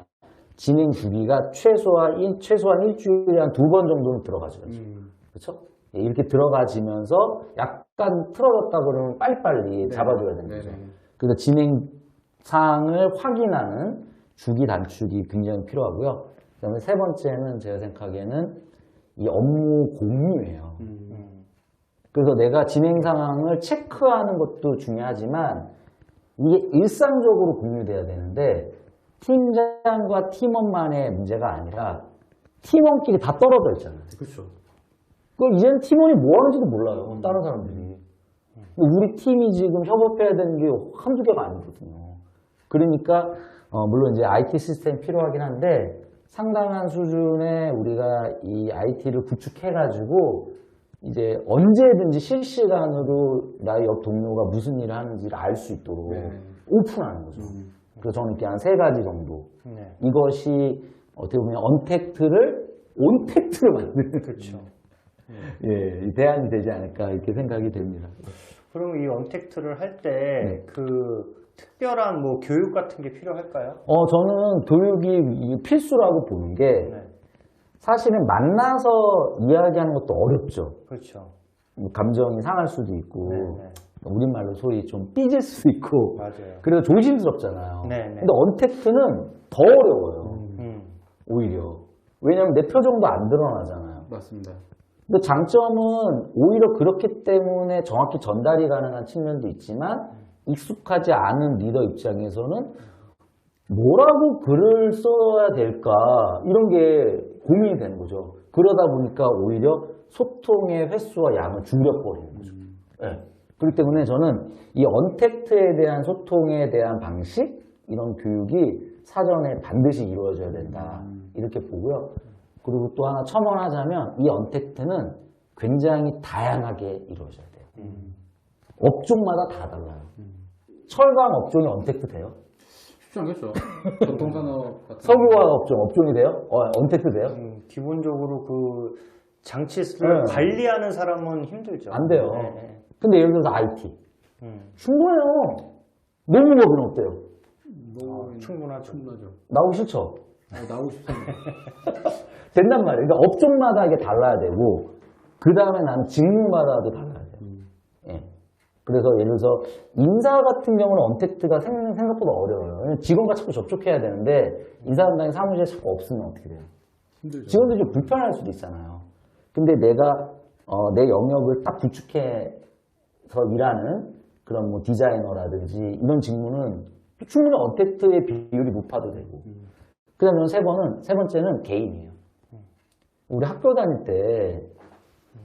진행 주기가 최소한 일주일에 한 2번 정도는 들어가죠. 그렇죠? 예, 이렇게 들어가지면서 약간 틀어졌다 그러면 빨리빨리 잡아줘야 되는 거죠. 그래서 진행 사항을 확인하는 주기 단축이 굉장히 필요하고요. 그다음에 세 번째는 제가 생각하기에는 이 업무 공유예요. 그래서 내가 진행 상황을 체크하는 것도 중요하지만 이게 일상적으로 공유돼야 되는데 팀장과 팀원만의 문제가 아니라 팀원끼리 다 떨어져 있잖아요. 그렇죠. 이제는 팀원이 뭐 하는지도 몰라요. 다른 사람들이. 우리 팀이 지금 협업해야 되는 게 한두 개가 아니거든요. 그러니까 물론 이제 IT 시스템이 필요하긴 한데 상당한 수준의 우리가 이 IT를 구축해가지고 이제 언제든지 실시간으로 나의 옆 동료가 무슨 일을 하는지를 알 수 있도록 오픈하는 거죠. 그래서 저는 이렇게 한 3가지 정도. 이것이 어떻게 보면 언택트를 온택트로 만드는 그렇죠. 예, 이 대안이 되지 않을까 이렇게 생각이 됩니다. 그럼 이 언택트를 할 때 그 특별한 뭐 교육 같은 게 필요할까요? 저는 교육이 필수라고 보는 게 사실은 만나서 이야기하는 것도 어렵죠. 그렇죠. 감정이 상할 수도 있고 우리말로 소위 좀 삐질 수도 있고 맞아요. 그래서 조심스럽잖아요. 네네. 근데 언택트는 더 어려워요. 오히려. 왜냐하면 내 표정도 안 드러나잖아요. 맞습니다. 근데 장점은 오히려 그렇기 때문에 정확히 전달이 가능한 측면도 있지만 익숙하지 않은 리더 입장에서는 뭐라고 글을 써야 될까 이런 게 고민이 되는 거죠. 그러다 보니까 오히려 소통의 횟수와 양을 줄여버리는 거죠. 네. 그렇기 때문에 저는 이 언택트에 대한 소통에 대한 방식 이런 교육이 사전에 반드시 이루어져야 된다. 이렇게 보고요. 그리고 또 하나 첨언하자면 이 언택트는 굉장히 다양하게 이루어져야 돼요. 업종마다 다 달라요. 철강 업종이 언택트 돼요? 쉽지 않겠죠. 교통산업 같은 석유화학 업종이 돼요? 언택트 돼요? 기본적으로 그 장치를 네. 관리하는 사람은 힘들죠. 안 돼요. 네. 근데 예를 들어서 IT. 충분해요. 농업은 어때요? 충분하죠. 나오기 싫죠? 나오고 싶습니다. 된단 말이에요. 그러니까 업종마다 이게 달라야 되고, 그 다음에 나는 직무마다도 달라야 돼요. 예. 그래서 예를 들어서 인사 같은 경우는 언택트가 생각보다 어려워요. 왜냐면 직원과 자꾸 접촉해야 되는데, 인사 담당이 사무실에 자꾸 없으면 어떻게 돼요? 힘들죠. 직원들이 좀 불편할 수도 있잖아요. 근데 내가 내 영역을 딱 구축해서 일하는 그런 뭐 디자이너라든지 이런 직무는 충분히 언택트의 비율이 높아도 되고. 그 다음에 세 번째는 개인이에요. 우리 학교 다닐 때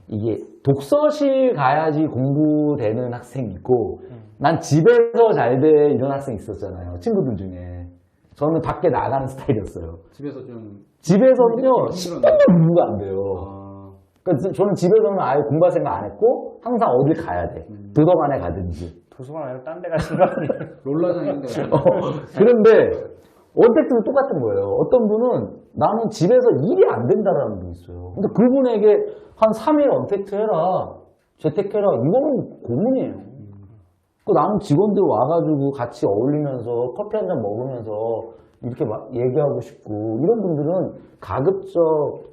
이게 독서실 가야지 공부되는 학생이 있고 난 집에서 잘 돼 이런 학생이 있었잖아요. 친구들 중에. 저는 밖에 나가는 스타일이었어요. 집에서 좀 집에서는요, 힘들었나요? 10분도 공부가 안 돼요. 아, 그러니까 저는 집에서는 아예 공부할 생각 안 했고 항상 어딜 가야 돼. 도서관에 가든지. 도서관 아니고 딴 데 가시는 거 아니에요? 롤라장인데 그런데 언택트는 똑같은 거예요. 어떤 분은 나는 집에서 일이 안 된다라는 분이 있어요. 근데 그분에게 한 3일 언택트 해라, 재택해라, 이거는 고문이에요. 나는 직원들 와가지고 같이 어울리면서 커피 한 잔 먹으면서 이렇게 막 얘기하고 싶고, 이런 분들은 가급적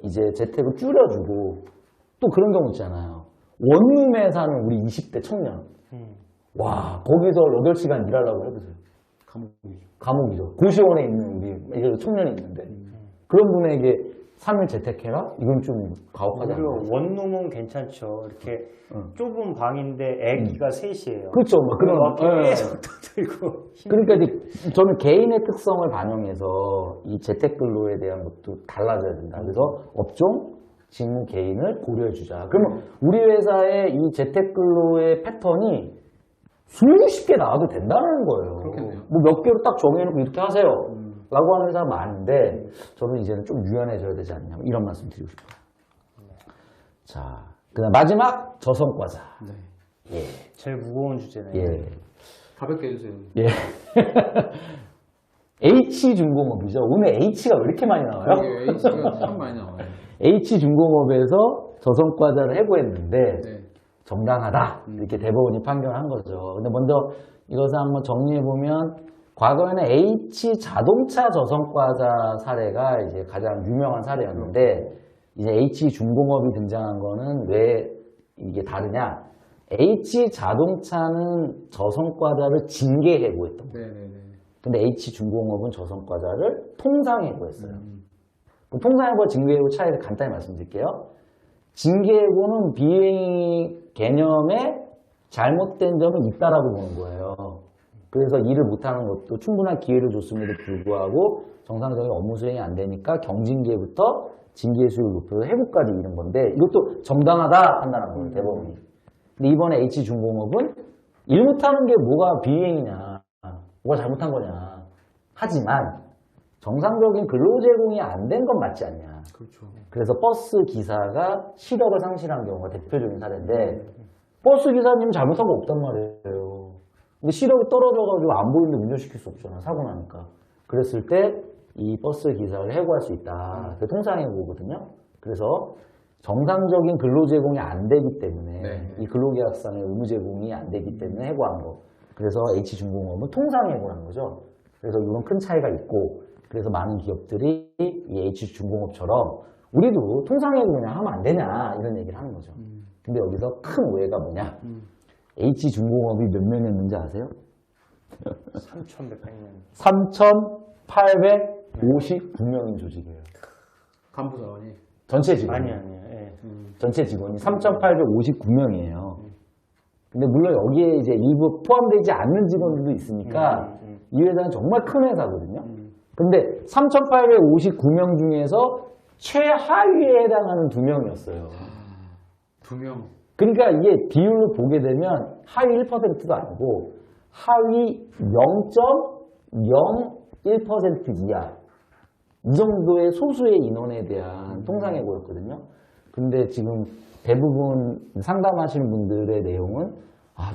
이제 재택을 줄여주고, 또 그런 경우 있잖아요. 원룸에 사는 우리 20대 청년. 와, 거기서 8시간 일하려고 해보세요. 감옥이죠. 감옥이죠. 고시원에 있는 우리 이제 청년이 있는데 그런 분에게 3일 재택해라? 이건 좀 가혹하지 않나요? 오히려 원룸은 괜찮죠. 이렇게 좁은 방인데 애기가 셋이에요. 그렇죠. 막 그런 계속 떠들고. 그러니까 이제 저는 개인의 특성을 반영해서 이 재택근로에 대한 것도 달라져야 된다. 그래서 업종, 직무, 개인을 고려해 주자. 그러면 우리 회사의 이 재택근로의 패턴이 수십 개 나와도 된다는 거예요. 그렇겠네요. 뭐 몇 개로 딱 정해놓고 이렇게 하세요. 라고 하는 회사가 많은데 저는 이제는 좀 유연해져야 되지 않냐 이런 말씀 드리고 싶어요. 자, 그다음 마지막 저성과자. 네. 예. 제일 무거운 주제네요. 예. 가볍게 해주세요. 예. H중공업이죠. 오늘 H가 왜 이렇게 많이 나와요? 이게 H가 참 많이 나와요. H중공업에서 저성과자를 해고했는데 네. 정당하다 이렇게 대법원이 판결한 거죠. 근데 먼저 이것을 한번 정리해 보면 과거에는 H자동차 저성과자 사례가 이제 가장 유명한 사례였는데 이제 H중공업이 등장한 거는 왜 이게 다르냐? H자동차는 저성과자를 징계 해고했던 거예요. 네네네. 근데 H중공업은 저성과자를 통상 해고했어요. 그럼 통상 해고, 징계 해고 차이를 간단히 말씀드릴게요. 징계 해고는 비행 개념에 잘못된 점은 있다라고 보는 거예요. 그래서 일을 못하는 것도 충분한 기회를 줬음에도 불구하고 정상적인 업무 수행이 안 되니까 경징계부터 징계 수익을 높여서 해고까지 이른 건데 이것도 정당하다 판단한 거예요, 대법원이. 근데 이번에 H중공업은 일 못하는 게 뭐가 비행이냐, 뭐가 잘못한 거냐. 하지만 정상적인 근로 제공이 안 된 건 맞지 않냐. 그렇죠. 그래서 버스 기사가 시력을 상실한 경우가 대표적인 사례인데 버스 기사님 잘못한 거 없단 말이에요. 근데 시력이 떨어져가지고 안 보이는데 운전시킬 수 없잖아, 사고 나니까. 그랬을 때 이 버스 기사를 해고할 수 있다. 그게 통상해고거든요. 그래서 정상적인 근로 제공이 안 되기 때문에 네. 이 근로계약상의 의무 제공이 안 되기 때문에 해고한 거. 그래서 H중공업은 통상해고라는 거죠. 그래서 이런 큰 차이가 있고 그래서 많은 기업들이 이 H중공업처럼 우리도 통상해고 그냥 하면 안 되냐 이런 얘기를 하는 거죠. 근데 여기서 큰 오해가 뭐냐? H중공업이 몇 명이었는지 아세요? 3,100명. 3,859명인 조직이에요. 간부 자원이. 전체 직원. 아니에요. 예. 전체 직원이 3,859명이에요. 근데 물론 여기에 이제 일부 포함되지 않는 직원들도 있으니까 이 회사는 정말 큰 회사거든요. 근데 3,859명 중에서 최하위에 해당하는 2명이었어요. 2명. 그러니까 이게 비율로 보게 되면 하위 1%도 아니고 하위 1% 이하 이 정도의 소수의 인원에 대한 통상해고였거든요. 근데 지금 대부분 상담하시는 분들의 내용은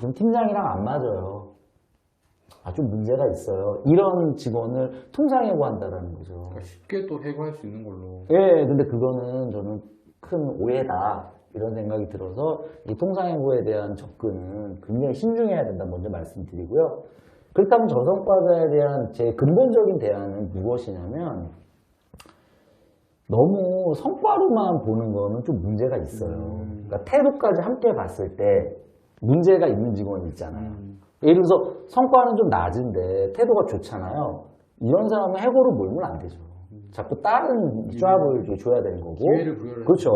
좀 팀장이랑 안 맞아요. 좀 문제가 있어요. 이런 직원을 통상해고한다라는 거죠. 그러니까 쉽게 또 해고할 수 있는 걸로. 예, 근데 그거는 저는 큰 오해다. 이런 생각이 들어서 이 통상해고에 대한 접근은 굉장히 신중해야 된다 먼저 말씀드리고요. 그렇다면 저성과자에 대한 제 근본적인 대안은 무엇이냐면 너무 성과로만 보는 거는 좀 문제가 있어요. 그러니까 태도까지 함께 봤을 때 문제가 있는 직원이 있잖아요. 예를 들어서 성과는 좀 낮은데 태도가 좋잖아요. 이런 사람은 해고로 몰면 안 되죠. 자꾸 다른 조합을 줘야 되는 거고. 기회를 부여를 그렇죠.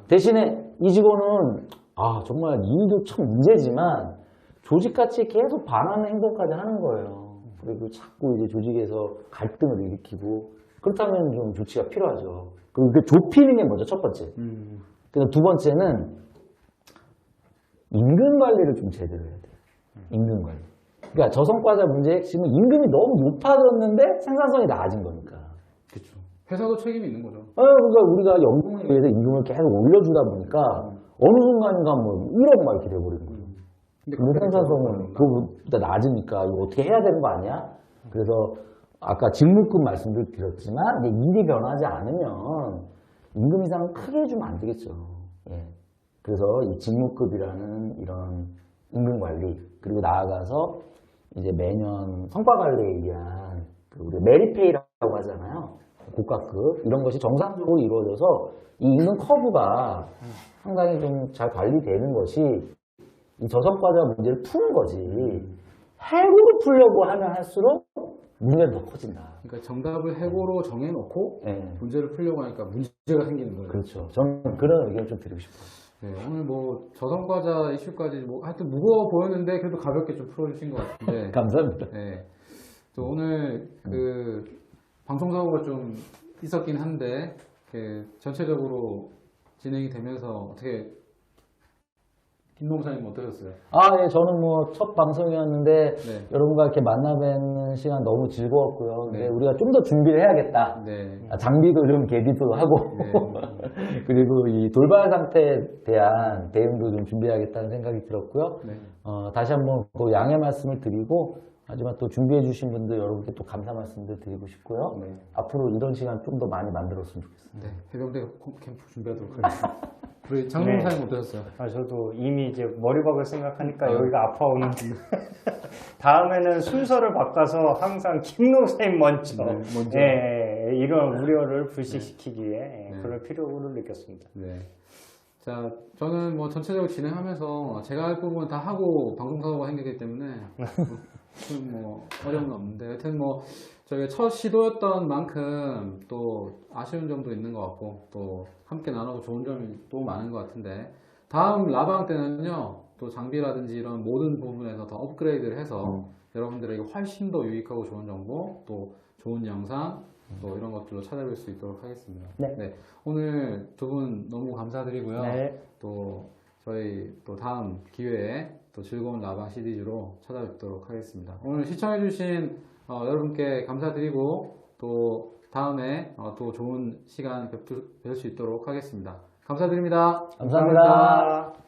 대신에 이 직원은 정말 일도 참 문제지만 조직 가치에 계속 반하는 행동까지 하는 거예요. 그리고 자꾸 이제 조직에서 갈등을 일으키고 그렇다면 좀 조치가 필요하죠. 그리고 그 좁히는 게 먼저 첫 번째. 그리고 두 번째는 임금 관리를 좀 제대로 해야 돼요. 임금 관리. 그러니까 저성과자 문제의 핵심은 임금이 너무 높아졌는데 생산성이 낮은 거니까. 그렇죠. 회사도 책임이 있는 거죠. 그러니까 우리가 연봉에 비해서 임금을 계속 올려주다 보니까 어느 순간인가 뭐 1억 막 이렇게 돼버리는 거죠. 근데 생산성은 그거보다 낮으니까 이거 어떻게 해야 되는 거 아니야? 그래서 아까 직무급 말씀도 드렸지만 일이 변하지 않으면 임금 인상을 크게 해주면 안 되겠죠. 예. 그래서 이 직무급이라는 이런 임금 관리 그리고 나아가서 이제 매년 성과 관리에 의한 우리 메리페이라고 하잖아요. 고가급 이런 것이 정상적으로 이루어져서 이 임금 커브가 상당히 좀 잘 관리되는 것이 이 저성과자 문제를 푸는 거지. 해고로 풀려고 하면 할수록 문제는 더 커진다. 그러니까 정답을 해고로 정해놓고 문제를 풀려고 하니까 문제가 생기는 거예요. 그렇죠. 저는 그런 의견을 좀 드리고 싶어요. 네, 오늘 뭐 저성과자 이슈까지 하여튼 무거워 보였는데 그래도 가볍게 좀 풀어주신 것 같은데. 감사합니다. 네. 또 오늘 그 방송사고가 좀 있었긴 한데 전체적으로 진행이 되면서 어떻게 김노무사님 어떠셨어요? 예, 저는 뭐 첫 방송이었는데 여러분과 이렇게 만나 뵙는 시간 너무 즐거웠고요. 근데 우리가 좀 더 준비를 해야겠다. 장비도 좀 개비도 하고 그리고 이 돌발 상태에 대한 대응도 좀 준비해야겠다는 생각이 들었고요. 다시 한번 또 양해 말씀을 드리고 하지만 또 준비해 주신 분들 여러분께 또 감사 말씀도 드리고 싶고요. 앞으로 이런 시간 좀 더 많이 만들었으면 좋겠습니다. 해병대 캠프 준비하도록 하겠습니다. 우리 장동사님 어떠셨어요? 저도 이미 이제 머리박을 생각하니까 여기가 아파오는데 다음에는 순서를 바꿔서 항상 김노사님 먼저 이런 우려를 불식시키기 위해 그럴 필요를 느꼈습니다. 자, 저는 뭐 전체적으로 진행하면서 제가 할 부분은 다 하고 방송사고가 생기기 때문에 뭐 어려움은 없는데 하여튼 뭐 저희가 첫 시도였던 만큼 또 아쉬운 점도 있는 것 같고 또 함께 나누고 좋은 점이 또 많은 것 같은데 다음 라방 때는요 또 장비라든지 이런 모든 부분에서 더 업그레이드를 해서 여러분들에게 훨씬 더 유익하고 좋은 정보 또 좋은 영상 또 이런 것들로 찾아뵐 수 있도록 하겠습니다. 오늘 두 분 너무 감사드리고요. 또 저희 또 다음 기회에 또 즐거운 라방 시리즈로 찾아뵙도록 하겠습니다. 오늘 시청해주신 여러분께 감사드리고 또 다음에 또 좋은 시간 뵐 수 있도록 하겠습니다. 감사드립니다. 감사합니다.